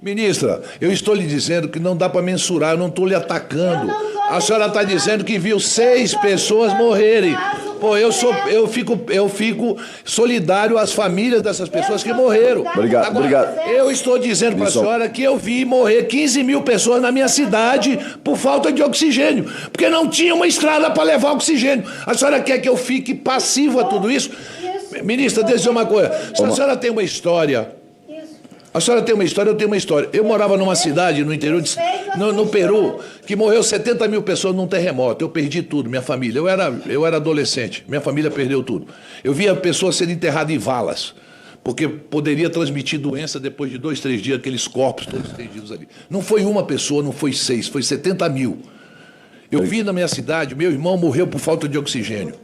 Ministra, eu estou lhe dizendo que não dá para mensurar, eu não estou lhe atacando. A senhora está dizendo que viu 6 pessoas morrerem. Pô, eu fico solidário às famílias dessas pessoas que morreram. Obrigado. Eu estou dizendo para a senhora que eu vi morrer 15 mil pessoas na minha cidade por falta de oxigênio, porque não tinha uma estrada para levar oxigênio. A senhora quer que eu fique passivo a tudo isso? Ministra, deixa eu dizer uma coisa. Se a senhora tem uma história... A senhora tem uma história, eu tenho uma história. Eu morava numa cidade no interior, no Peru, que morreu 70 mil pessoas num terremoto. Eu perdi tudo, minha família. Eu era adolescente, minha família perdeu tudo. Eu via pessoas sendo enterradas em valas, porque poderia transmitir doença depois de 2, 3 dias, aqueles corpos todos estendidos ali. Não foi uma pessoa, não foi 6, foi 70 mil. Eu vi na minha cidade, meu irmão morreu por falta de oxigênio.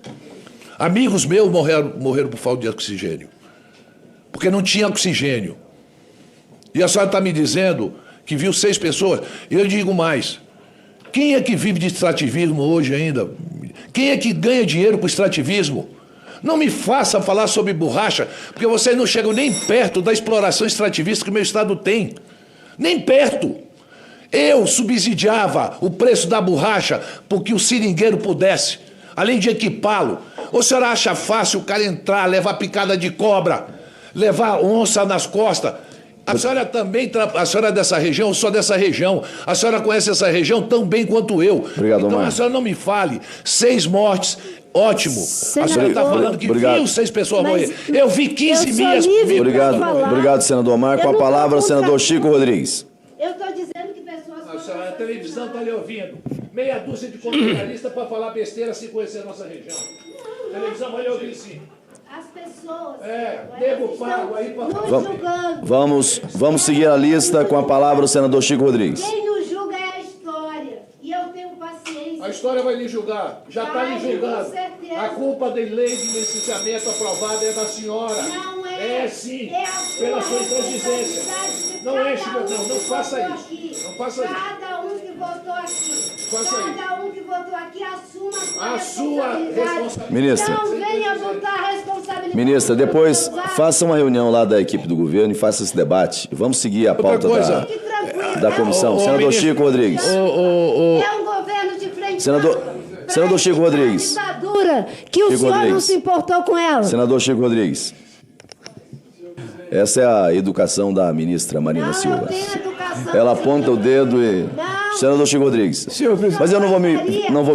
Amigos meus morreram por falta de oxigênio, porque não tinha oxigênio. E a senhora está me dizendo que viu 6 pessoas. E eu digo mais. Quem é que vive de extrativismo hoje ainda? Quem é que ganha dinheiro com extrativismo? Não me faça falar sobre borracha, porque vocês não chegam nem perto da exploração extrativista que o meu estado tem. Nem perto. Eu subsidiava o preço da borracha porque o seringueiro pudesse, além de equipá-lo. Ou a senhora acha fácil o cara entrar, levar picada de cobra, levar onça nas costas? A senhora também, a senhora é dessa região, eu sou dessa região. A senhora conhece essa região tão bem quanto eu. Obrigado, então Omar. A senhora não me fale. 6 mortes, ótimo. A senhora está falando que viu 6 pessoas morrer. Eu vi 15 mil. Obrigado, senador Omar. Com a palavra, o senador Chico Rodrigues. Eu estou dizendo que pessoas... A televisão está lhe ouvindo. Meia dúzia de comentarista para falar besteira sem conhecer a nossa região. A televisão vai lhe ouvir sim. As pessoas... nego pago aí para... Vamos seguir a lista. Com a palavra, o senador Chico Rodrigues. Quem nos julga é a história. E eu tenho paciência. A história vai lhe julgar. Já está lhe julgando. Com certeza. A culpa da lei de licenciamento aprovada é da senhora. Não é. É sim. É a sua pela sua intransigência. Não enche meu... Não faça isso. Aqui. Não faça isso. Cada um que votou aqui. Faça Cada um que votou aqui assuma a sua responsabilidade. Ministra. Não venha botar a responsabilidade. Ministra, depois faça uma reunião lá da equipe do governo e faça esse debate. Vamos seguir a pauta da comissão. Senador Chico Rodrigues. É um governo de frente. Senador Chico Rodrigues. Ditadura que o senhor não se importou com ela. Senador Chico Rodrigues. Essa é a educação da ministra Marina Silva. Ela aponta o dedo e... Senador Chico Rodrigues. Mas eu não vou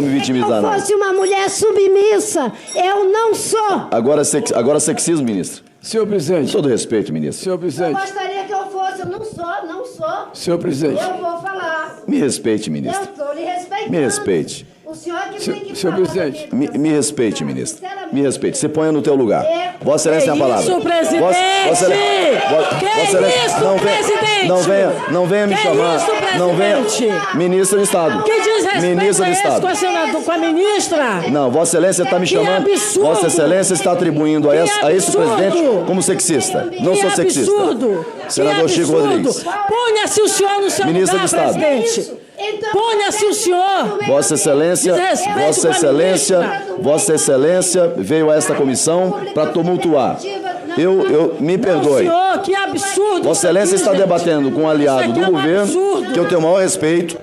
me vitimizar, não. Se eu fosse uma mulher submissa, eu não sou. Agora sexismo, ministro. Senhor presidente. Com todo respeito, ministro. Senhor presidente. Eu gostaria que eu fosse, eu não sou. Senhor presidente. Eu vou falar. Me respeite, ministro. Eu estou lhe respeitando. Me respeite. O senhor que tem que Senhor falar. presidente. Me respeite, ministro. Me respeite. Você ponha no teu lugar. Vossa Excelência tem a palavra. Isso, presidente! Vossa Excelência, isso, presidente! Não venha me chamar. Isso, presidente! Não venha. Ministra de Estado. Que desrespeito Ministra é de esse Estado. com a senadora, com a ministra? Não, Vossa Excelência está me Que chamando. absurdo! Vossa Excelência está atribuindo a esse absurdo! presidente como sexista. Não Que sou sexista. absurdo! Senador Que Chico absurdo! Rodrigues. Ponha-se o senhor no seu Ministra lugar, de Estado. presidente. Ponha-se o senhor. Vossa Excelência, Desrespeito Vossa com a Excelência, ministra. Vossa Excelência veio a esta comissão para tumultuar. Me Não, perdoe. senhor, que absurdo! Vossa Excelência isso está aqui, gente. debatendo com um Isso aliado aqui do é um governo, absurdo. que eu tenho o maior respeito,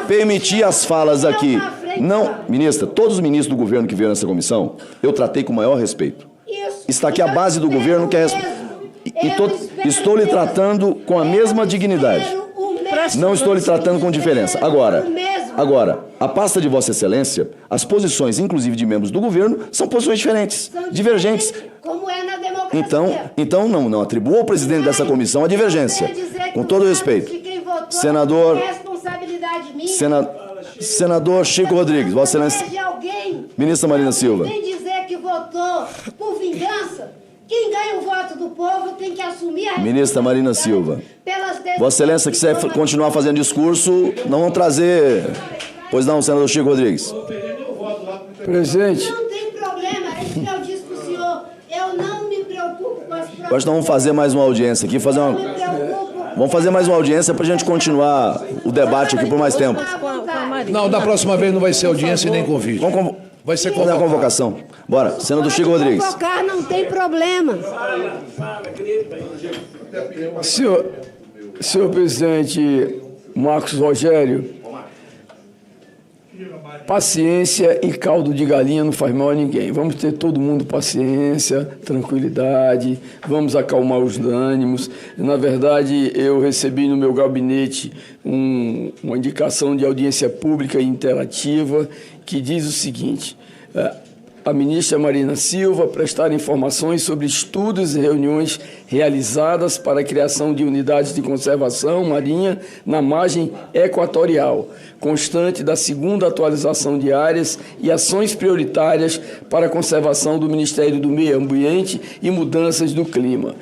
permitir as falas aqui. Não, ministra, todos os ministros do governo que vieram nessa comissão, eu tratei com o maior respeito. Está aqui a base do governo que é... Estou lhe tratando com a mesma dignidade. Não estou lhe tratando com diferença. Agora, a pasta de Vossa Excelência, as posições, inclusive de membros do governo, são posições diferentes, divergentes. Como é na democracia. Então não atribua ao presidente dessa comissão a divergência. Com todo respeito. Senador, responsabilidade minha. Senador Chico Rodrigues, Vossa Excelência, ministra Marina Silva. Tem dizer que votou por vingança. Quem ganha o voto do povo tem que assumir a Ministra Marina Silva. Vossa Excelência quiser continuar fazendo discurso, não vão trazer. Pois não, senador Chico Rodrigues. Presidente, Não tem problema, é isso que eu disse para o senhor. Eu não me preocupo com as Nós nós vamos fazer mais uma audiência aqui, vamos fazer mais uma audiência para a gente continuar o debate aqui por mais tempo. Não, da próxima vez não vai ser audiência e nem convite. Vai ser Fazer a convocação. Bora, senador Chico Rodrigues. Convocar não tem problema. senhor presidente Marcos Rogério, paciência e caldo de galinha não faz mal a ninguém. Vamos ter todo mundo paciência, tranquilidade, vamos acalmar os ânimos. Na verdade, eu recebi no meu gabinete uma indicação de audiência pública interativa que diz o seguinte: a ministra Marina Silva prestar informações sobre estudos e reuniões realizadas para a criação de unidades de conservação marinha na margem equatorial, constante da segunda atualização de áreas e ações prioritárias para a conservação do Ministério do Meio Ambiente e Mudanças do Clima.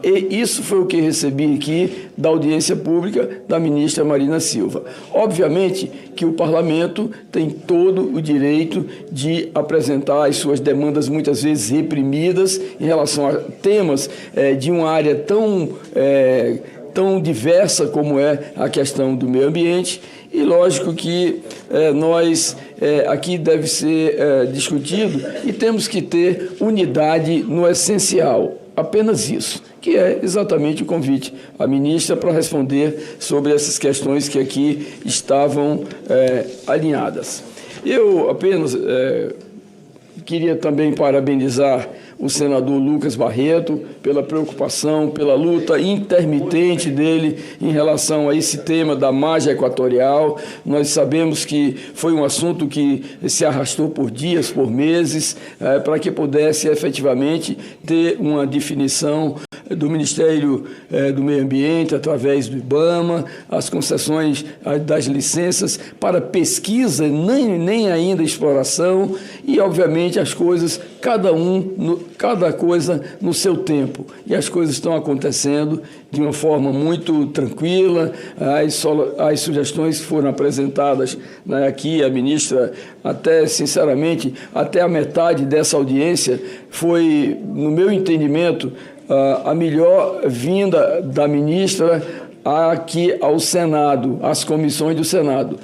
E isso foi o que recebi aqui da audiência pública da ministra Marina Silva. Obviamente que o parlamento tem todo o direito de apresentar as suas demandas, muitas vezes reprimidas, em relação a temas de uma área tão diversa como é a questão do meio ambiente. E lógico que aqui deve ser discutido e temos que ter unidade no essencial. Apenas isso, que é exatamente o convite à ministra para responder sobre essas questões que aqui estavam alinhadas. Eu apenas queria também parabenizar o senador Lucas Barreto pela preocupação, pela luta intermitente dele em relação a esse tema da margem equatorial. Nós sabemos que foi um assunto que se arrastou por dias, por meses, para que pudesse efetivamente ter uma definição do Ministério do Meio Ambiente, através do IBAMA, as concessões das licenças para pesquisa, nem ainda exploração, e, obviamente, as coisas, cada coisa no seu tempo. E as coisas estão acontecendo de uma forma muito tranquila. As sugestões que foram apresentadas aqui, a ministra, até, sinceramente, até a metade dessa audiência foi, no meu entendimento, a melhor vinda da ministra aqui ao Senado, às comissões do Senado.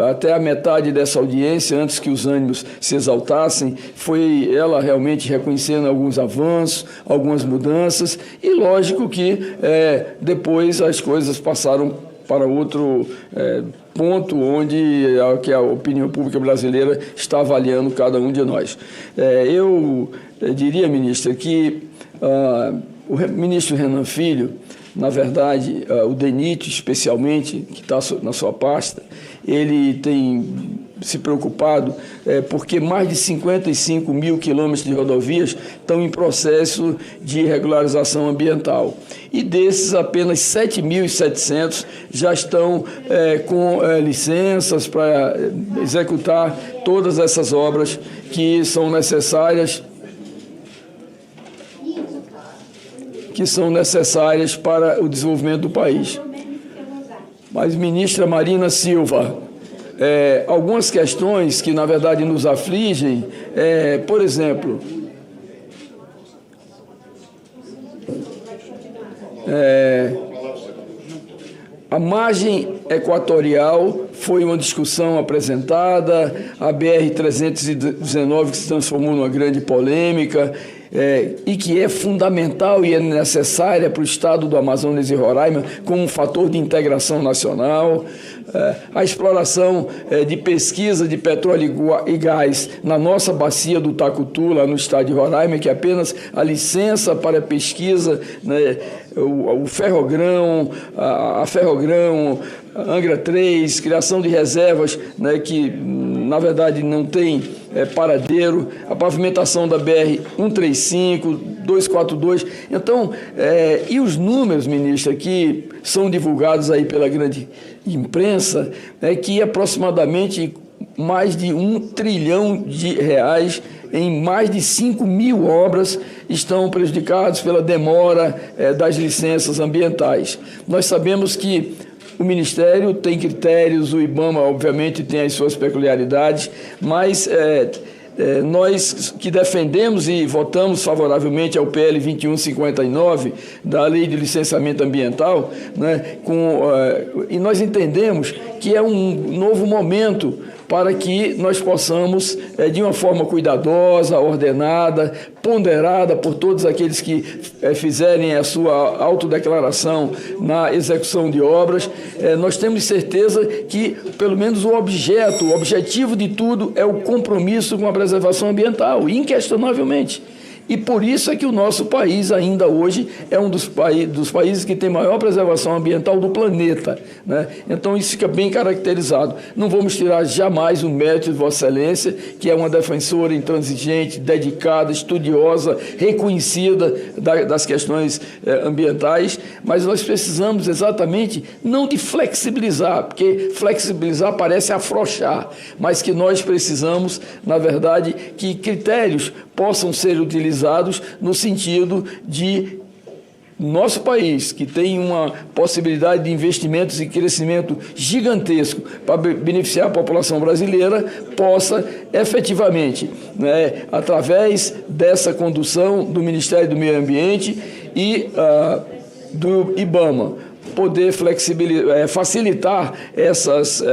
Até a metade dessa audiência, antes que os ânimos se exaltassem, foi ela realmente reconhecendo alguns avanços, algumas mudanças, e lógico que depois as coisas passaram para outro ponto onde que a opinião pública brasileira está avaliando cada um de nós. Eu diria, ministra, que o ministro Renan Filho, na verdade, o DENIT especialmente, que está na sua pasta, ele tem se preocupado porque mais de 55 mil quilômetros de rodovias estão em processo de regularização ambiental. E desses, apenas 7.700 já estão com licenças para executar todas essas obras que são necessárias para o desenvolvimento do país. Mas, ministra Marina Silva, algumas questões que, na verdade, nos afligem, por exemplo, a margem equatorial foi uma discussão apresentada, a BR-319 que se transformou numa grande polêmica, e que é fundamental e é necessária para o estado do Amazonas e Roraima como um fator de integração nacional. A exploração de pesquisa de petróleo e gás na nossa bacia do Tacutu, lá no estado de Roraima, que é apenas a licença para pesquisa, né, o ferrogrão, a Ferrogrão, Angra 3, criação de reservas, né, que, na verdade, não tem paradeiro, a pavimentação da BR-135, 242. Então, e os números, ministra, que são divulgados aí pela grande imprensa, que aproximadamente mais de R$1 trilhão em mais de 5.000 obras estão prejudicados pela demora das licenças ambientais. Nós sabemos que o Ministério tem critérios, o IBAMA, obviamente, tem as suas peculiaridades, mas nós que defendemos e votamos favoravelmente ao PL 2159, da Lei de Licenciamento Ambiental, né, e nós entendemos que é um novo momento para que nós possamos, de uma forma cuidadosa, ordenada, ponderada por todos aqueles que fizerem a sua autodeclaração na execução de obras, nós temos certeza que, pelo menos, o objetivo de tudo é o compromisso com a preservação ambiental, inquestionavelmente. E por isso é que o nosso país ainda hoje é um dos países que tem maior preservação ambiental do planeta, né? Então isso fica bem caracterizado. Não vamos tirar jamais o mérito de Vossa Excelência, que é uma defensora intransigente, dedicada, estudiosa, reconhecida das questões ambientais, mas nós precisamos exatamente não de flexibilizar, porque flexibilizar parece afrouxar, mas que nós precisamos, na verdade, que critérios possam ser utilizados no sentido de nosso país, que tem uma possibilidade de investimentos e crescimento gigantesco para beneficiar a população brasileira, possa efetivamente, né, através dessa condução do Ministério do Meio Ambiente e do IBAMA, poder facilitar essas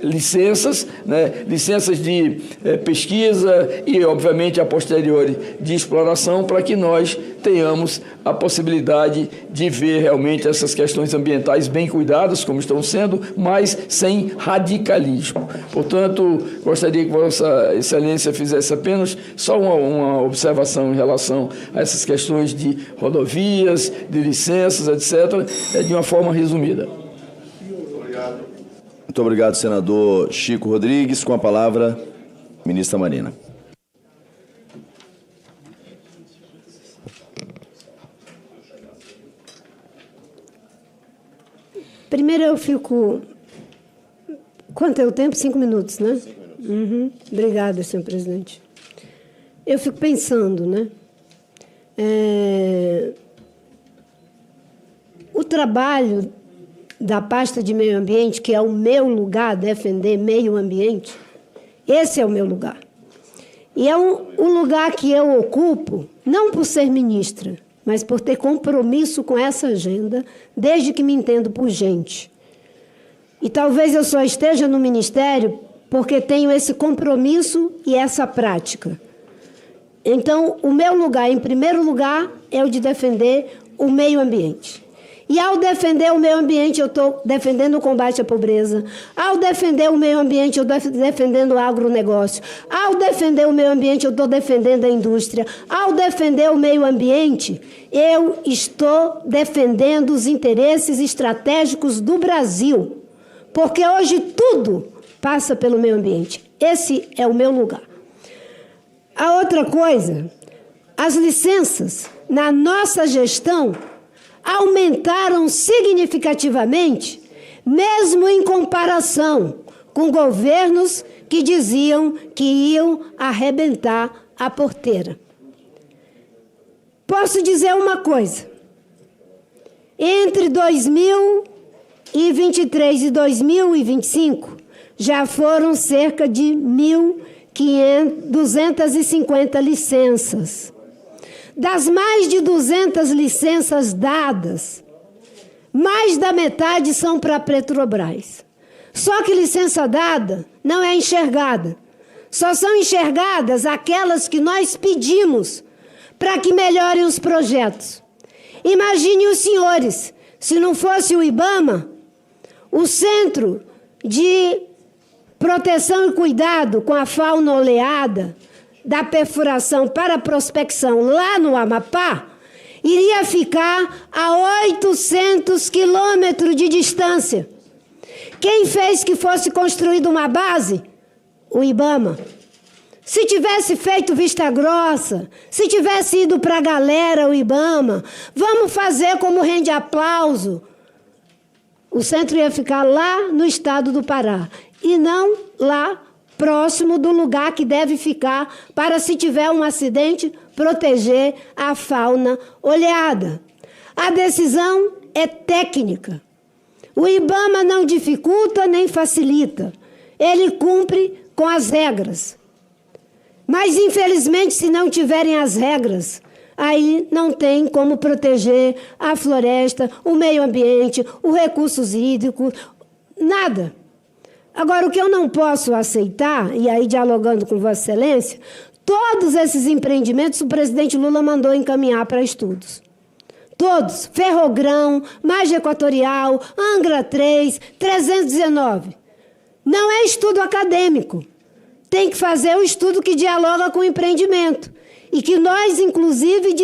licenças, né, licenças de pesquisa e, obviamente, a posteriori de exploração, para que nós tenhamos a possibilidade de ver realmente essas questões ambientais bem cuidadas, como estão sendo, mas sem radicalismo. Portanto, gostaria que Vossa Excelência fizesse apenas só uma observação em relação a essas questões de rodovias, de licenças, etc., de uma forma resumida. Muito obrigado, senador Chico Rodrigues. Com a palavra, ministra Marina. Primeiro eu fico... Quanto é o tempo? 5 minutos, né? 5 minutos. Uhum. Obrigada, senhor presidente. Eu fico pensando, né? O trabalho da pasta de meio ambiente, que é o meu lugar, defender meio ambiente, esse é o meu lugar. E é o lugar que eu ocupo, não por ser ministra, mas por ter compromisso com essa agenda, desde que me entendo por gente. E talvez eu só esteja no ministério porque tenho esse compromisso e essa prática. Então, o meu lugar, em primeiro lugar, é o de defender o meio ambiente. E ao defender o meio ambiente, eu estou defendendo o combate à pobreza. Ao defender o meio ambiente, eu estou defendendo o agronegócio. Ao defender o meio ambiente, eu estou defendendo a indústria. Ao defender o meio ambiente, eu estou defendendo os interesses estratégicos do Brasil. Porque hoje tudo passa pelo meio ambiente. Esse é o meu lugar. A outra coisa, as licenças na nossa gestão aumentaram significativamente, mesmo em comparação com governos que diziam que iam arrebentar a porteira. Posso dizer uma coisa: entre 2023 e 2025, já foram cerca de 1.250 licenças. Das mais de 200 licenças dadas, mais da metade são para a Petrobras. Só que licença dada não é enxergada. Só são enxergadas aquelas que nós pedimos para que melhorem os projetos. Imaginem os senhores, se não fosse o IBAMA, o Centro de Proteção e Cuidado com a Fauna Oleada, da perfuração para a prospecção lá no Amapá, iria ficar a 800 quilômetros de distância. Quem fez que fosse construída uma base? O IBAMA. Se tivesse feito vista grossa, se tivesse ido para a galera, o IBAMA, vamos fazer como rende aplauso, o centro ia ficar lá no estado do Pará, e não lá próximo do lugar que deve ficar para, se tiver um acidente, proteger a fauna oleada. A decisão é técnica. O IBAMA não dificulta nem facilita. Ele cumpre com as regras. Mas, infelizmente, se não tiverem as regras, aí não tem como proteger a floresta, o meio ambiente, os recursos hídricos, nada. Agora, o que eu não posso aceitar, e aí dialogando com Vossa Excelência, todos esses empreendimentos o presidente Lula mandou encaminhar para estudos. Todos. Ferrogrão, Margem Equatorial, Angra 3, 319. Não é estudo acadêmico. Tem que fazer um estudo que dialoga com o empreendimento. E que nós, inclusive,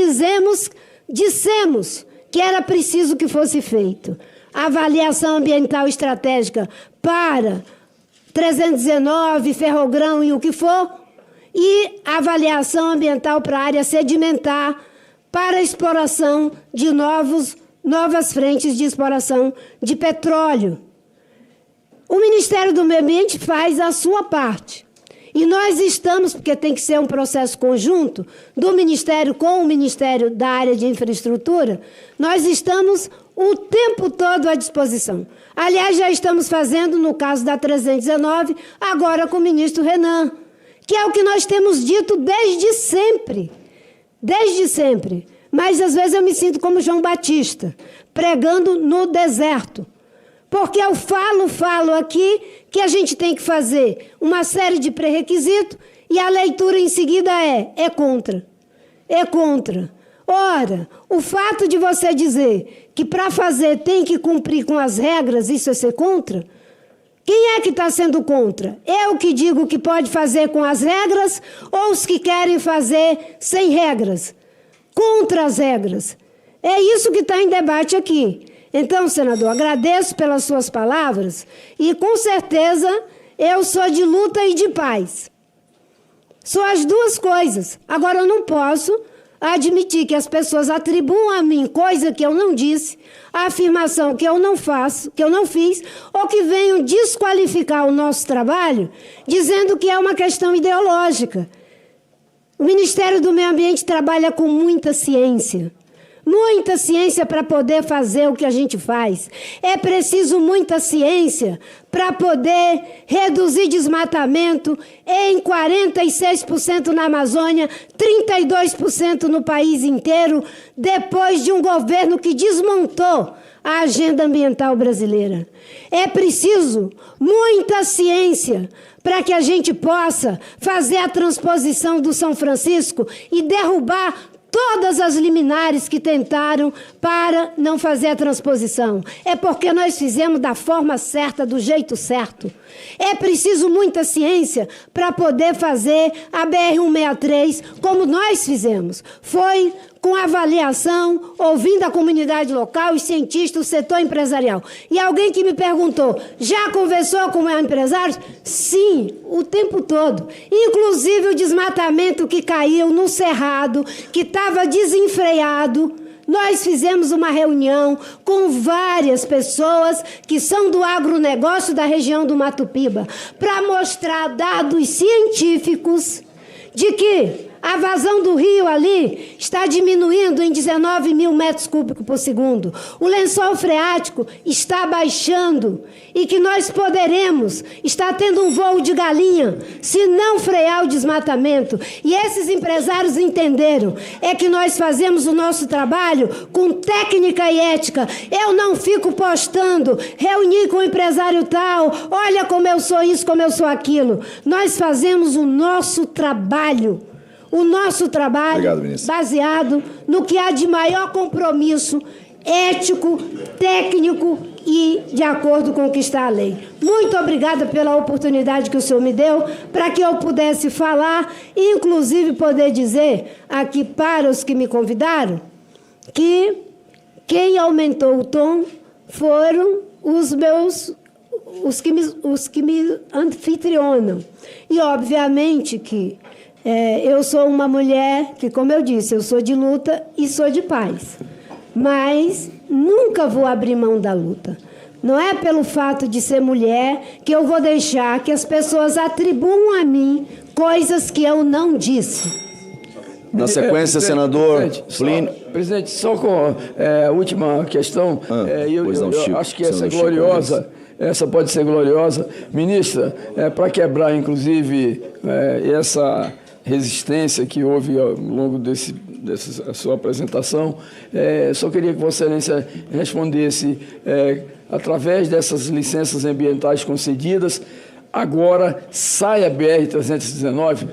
dissemos que era preciso que fosse feito. Avaliação ambiental estratégica para 319, Ferrogrão e o que for, e avaliação ambiental para a área sedimentar, para a exploração de novas frentes de exploração de petróleo. O Ministério do Meio Ambiente faz a sua parte. E nós estamos, porque tem que ser um processo conjunto, do Ministério com o Ministério da área de infraestrutura, nós estamos o tempo todo à disposição. Aliás, já estamos fazendo, no caso da 319, agora com o ministro Renan, que é o que nós temos dito desde sempre. Desde sempre. Mas, às vezes, eu me sinto como João Batista, pregando no deserto. Porque eu falo aqui que a gente tem que fazer uma série de pré-requisitos e a leitura em seguida é contra. É contra. Ora, o fato de você dizer que para fazer tem que cumprir com as regras, isso é ser contra? Quem é que está sendo contra? Eu que digo que pode fazer com as regras ou os que querem fazer sem regras? Contra as regras. É isso que está em debate aqui. Então, senador, agradeço pelas suas palavras e, com certeza, eu sou de luta e de paz. Sou as duas coisas. Agora, eu não posso admitir que as pessoas atribuam a mim coisa que eu não disse, a afirmação que eu não faço, que eu não fiz, ou que venham desqualificar o nosso trabalho, dizendo que é uma questão ideológica. O Ministério do Meio Ambiente trabalha com muita ciência para poder fazer o que a gente faz. É preciso muita ciência para poder reduzir desmatamento em 46% na Amazônia, 32% no país inteiro, depois de um governo que desmontou a agenda ambiental brasileira. É preciso muita ciência para que a gente possa fazer a transposição do São Francisco e derrubar todas as liminares que tentaram para não fazer a transposição. É porque nós fizemos da forma certa, do jeito certo. É preciso muita ciência para poder fazer a BR-163 como nós fizemos. Foi com avaliação, ouvindo a comunidade local, os cientistas, o setor empresarial. E alguém que me perguntou, já conversou com empresários? Sim, o tempo todo. Inclusive o desmatamento que caiu no Cerrado, que estava desenfreado. Nós fizemos uma reunião com várias pessoas que são do agronegócio da região do Mato Piba, para mostrar dados científicos de que A vazão do rio ali está diminuindo em 19 mil metros cúbicos por segundo. O lençol freático está baixando e que nós poderemos estar tendo um voo de galinha se não frear o desmatamento. E esses empresários entenderam é que nós fazemos o nosso trabalho com técnica e ética. Eu não fico postando, reunir com o empresário tal, olha como eu sou isso, como eu sou aquilo. Nós fazemos o nosso trabalho. O nosso trabalho Obrigado, baseado no que há de maior compromisso ético, técnico e de acordo com o que está a lei. Muito obrigada pela oportunidade que o senhor me deu para que eu pudesse falar e, inclusive, poder dizer aqui para os que me convidaram que quem aumentou o tom foram os que me anfitrionam. E, obviamente, que eu sou uma mulher que, como eu disse, eu sou de luta e sou de paz. Mas nunca vou abrir mão da luta. Não é pelo fato de ser mulher que eu vou deixar que as pessoas atribuam a mim coisas que eu não disse. Na sequência, senador Plínio. Presidente, só com a última questão, eu acho que essa é gloriosa. Essa pode ser gloriosa. Ministra, para quebrar, inclusive, essa resistência que houve ao longo dessa sua apresentação, só queria que Vossa Excelência respondesse, através dessas licenças ambientais concedidas, agora sai a BR-319?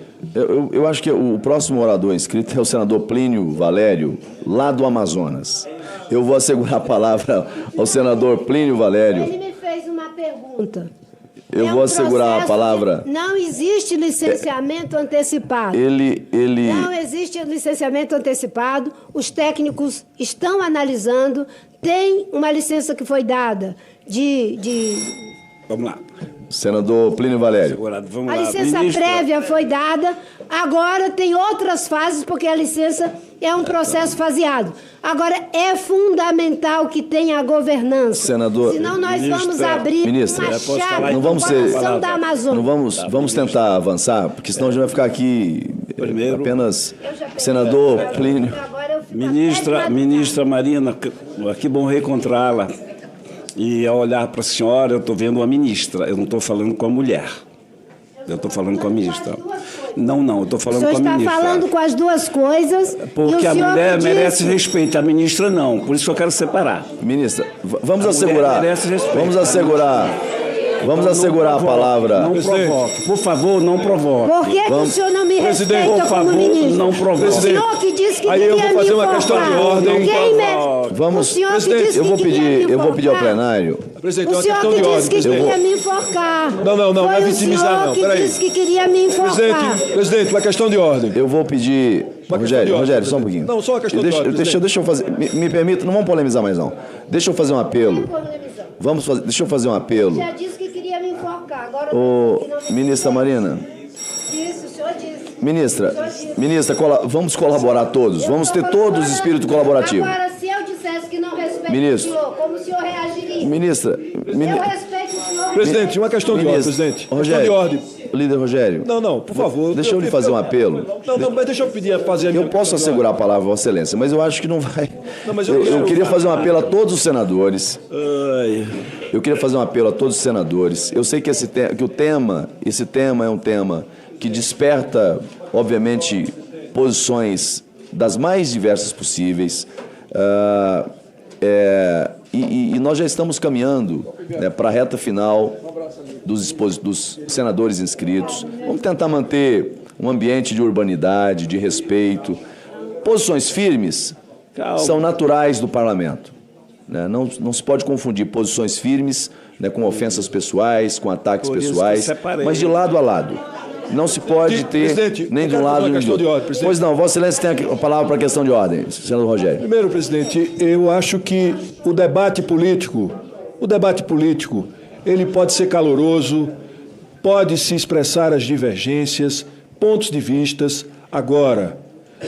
Eu acho que o próximo orador inscrito é o senador Plínio Valério, lá do Amazonas. Eu vou assegurar a palavra ao senador Plínio Valério. Ele me fez uma pergunta. Eu vou assegurar a palavra. Não existe licenciamento antecipado. Não existe licenciamento antecipado. Os técnicos estão analisando. Tem uma licença que foi dada Vamos lá. Senador Plínio Valério. Vamos a lá. licença prévia foi dada, agora tem outras fases, porque a licença é um processo faseado. Agora, é fundamental que tenha a governança. Senador, senão nós vamos abrir uma chave não vamos ser, da Amazônia. Vamos tentar avançar, porque senão a gente vai ficar aqui apenas... Senador Plínio. Ministra Marina, que bom reencontrá-la. E ao olhar para a senhora, eu estou vendo uma ministra, eu não estou falando com a mulher. Eu estou falando com a ministra. Não, eu estou falando com a ministra. O senhor está falando com as duas coisas. Porque a mulher merece respeito, a ministra não. Por isso que eu quero separar. Ministra, vamos assegurar. Vamos assegurar a palavra. Não provoque. Por favor, não provoque. Por que o senhor não me respeita como ministro? Não provoque. O senhor que disse que Aí eu vou fazer uma questão de ordem. Vamos, eu vou pedir ao plenário. Presidente, o senhor que disse que queria me enforcar. Não é vitimizar, não. Peraí. O senhor que disse que queria me enforcar. Presidente, uma questão de ordem. Eu vou pedir... Rogério, só um pouquinho. Não, só uma questão de ordem. Deixa eu fazer... Me permita, não vamos polemizar mais, não. Deixa eu fazer um apelo. Deixa eu fazer um apelo. Já disse que queria me enforcar. Agora Ministra Marina. Isso, o senhor disse. Ministra, vamos colaborar todos. Vamos ter todos espírito colaborativo. Agora, se eu dissesse que não respeito Ministro, o senhor, como o senhor reagiria? Ministra. Eu respeito o senhor. Presidente, uma questão de ordem, presidente. Rogério, questão de ordem. Líder Rogério. Não, por favor. Deixa eu lhe fazer um apelo. Não, mas deixa eu pedir fazer a minha... Eu posso assegurar a palavra, Vossa Excelência, mas eu acho que não vai. Não, mas eu queria fazer um apelo a todos os senadores. Eu queria fazer um apelo a todos os senadores. Eu sei que esse tema é um tema que desperta, obviamente, posições das mais diversas possíveis. E nós já estamos caminhando, né, para a reta final dos senadores inscritos. Vamos tentar manter um ambiente de urbanidade, de respeito. Posições firmes são naturais do parlamento, né? Não se pode confundir posições firmes, né, com ofensas pessoais, com ataques pessoais, mas de lado a lado. Não se pode ter nem de um lado nem do outro. Pois não, Vossa Excelência tem a palavra para a questão de ordem, senador Rogério. Primeiro, presidente, eu acho que o debate político, ele pode ser caloroso, pode se expressar as divergências, pontos de vistas. Agora,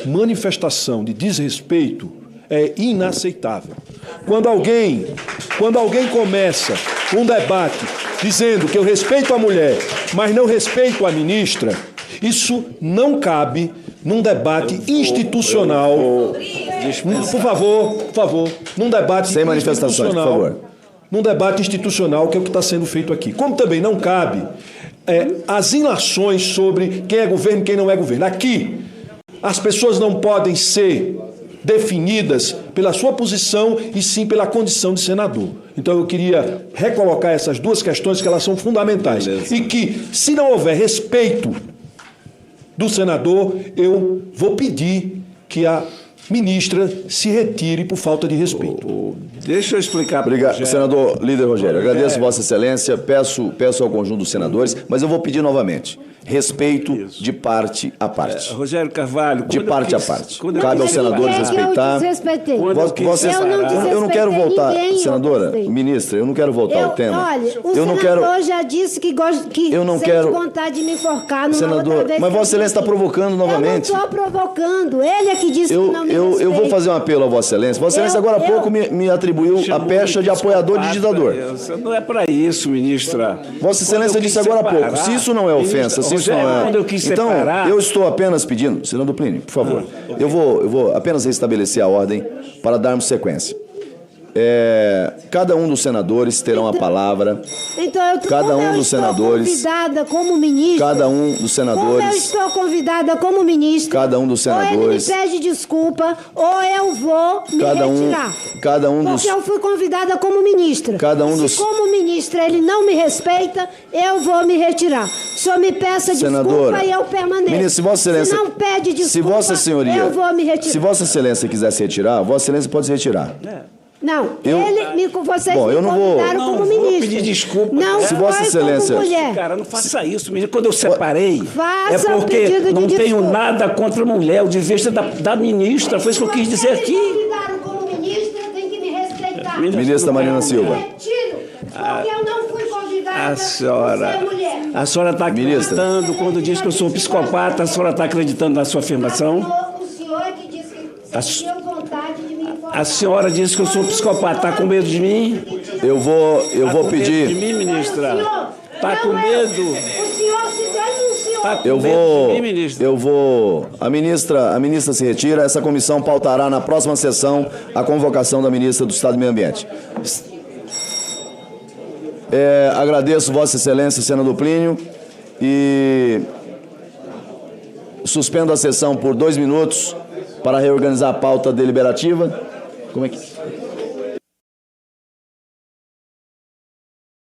manifestação de desrespeito é inaceitável. Quando alguém começa um debate dizendo que eu respeito a mulher, mas não respeito a ministra, Isso não cabe num debate institucional. Por favor, num debate Sem manifestações, por favor. Num debate institucional, que é o que está sendo feito aqui. Como também não cabe as ilações sobre quem é governo e quem não é governo. Aqui, as pessoas não podem ser definidas pela sua posição e sim pela condição de senador. Então eu queria recolocar essas duas questões, que elas são fundamentais. Beleza. E que, se não houver respeito do senador, eu vou pedir que a ministra se retire por falta de respeito. Deixa eu explicar para Obrigado, senador líder Rogério. Agradeço Vossa Excelência, peço ao conjunto dos senadores, mas eu vou pedir novamente. Respeito de parte a parte. Rogério Carvalho, de parte a parte. Cabe aos senadores respeitar. Eu desrespeitei. Eu não quero voltar, senadora, ministra, eu não quero voltar ao tema. Olha, o senador já disse que sente vontade de me enforcar. Senador, mas Vossa Excelência está provocando novamente. Eu não estou provocando. Ele é que disse que não me respeita. Eu vou fazer um apelo a Vossa Excelência. Vossa Excelência agora há pouco me atribuiu a pecha de apoiador de ditador. Não é para isso, ministra. Vossa Excelência disse agora há pouco. Se isso não é ofensa, se isso não é... Então, eu estou apenas pedindo, senador Plínio, por favor, eu vou apenas restabelecer a ordem para darmos sequência. Cada um dos senadores terão a palavra. Então, cada um dos senadores. Convidada como ministra. Cada um dos senadores. Como eu estou convidada como ministra. Cada um dos senadores. Ou ele me pede desculpa, ou eu vou me retirar. Porque eu fui convidada como ministra. Se como ministra ele não me respeita, eu vou me retirar. O senhor me peça desculpa e eu permaneço. Ministro, se Vossa Excelência, se não pede desculpa, se Vossa Senhoria, eu vou me retirar. Se Vossa Excelência quiser se retirar, Vossa Excelência pode se retirar. Não, vocês Bom, me eu não convidaram como ministro. Vou pedir desculpa. Não, se Vossa Excelência... Cara, não faça isso, ministro. Quando eu separei, faça porque não tenho nada contra a mulher. O dever da ministra, foi isso que eu quis dizer aqui. Se me convidaram como ministra, tem que me respeitar. Ministra Marina Silva. Porque eu não fui convidada por ser mulher. A senhora está acreditando quando diz que eu sou um psicopata, a senhora está acreditando na sua afirmação? O senhor é que disse que sentiu vontade de me informar. A senhora disse que eu sou um psicopata, está com medo de mim? Eu vou pedir... Tá com medo de mim, ministra? Está com medo? O senhor se denunciou. Tá com medo de mim, ministra? A ministra se retira, essa comissão pautará na próxima sessão a convocação da ministra do Estado do Meio Ambiente. Agradeço Vossa Excelência, senador Plínio, e suspendo a sessão por 2 minutos para reorganizar a pauta deliberativa. Como é que...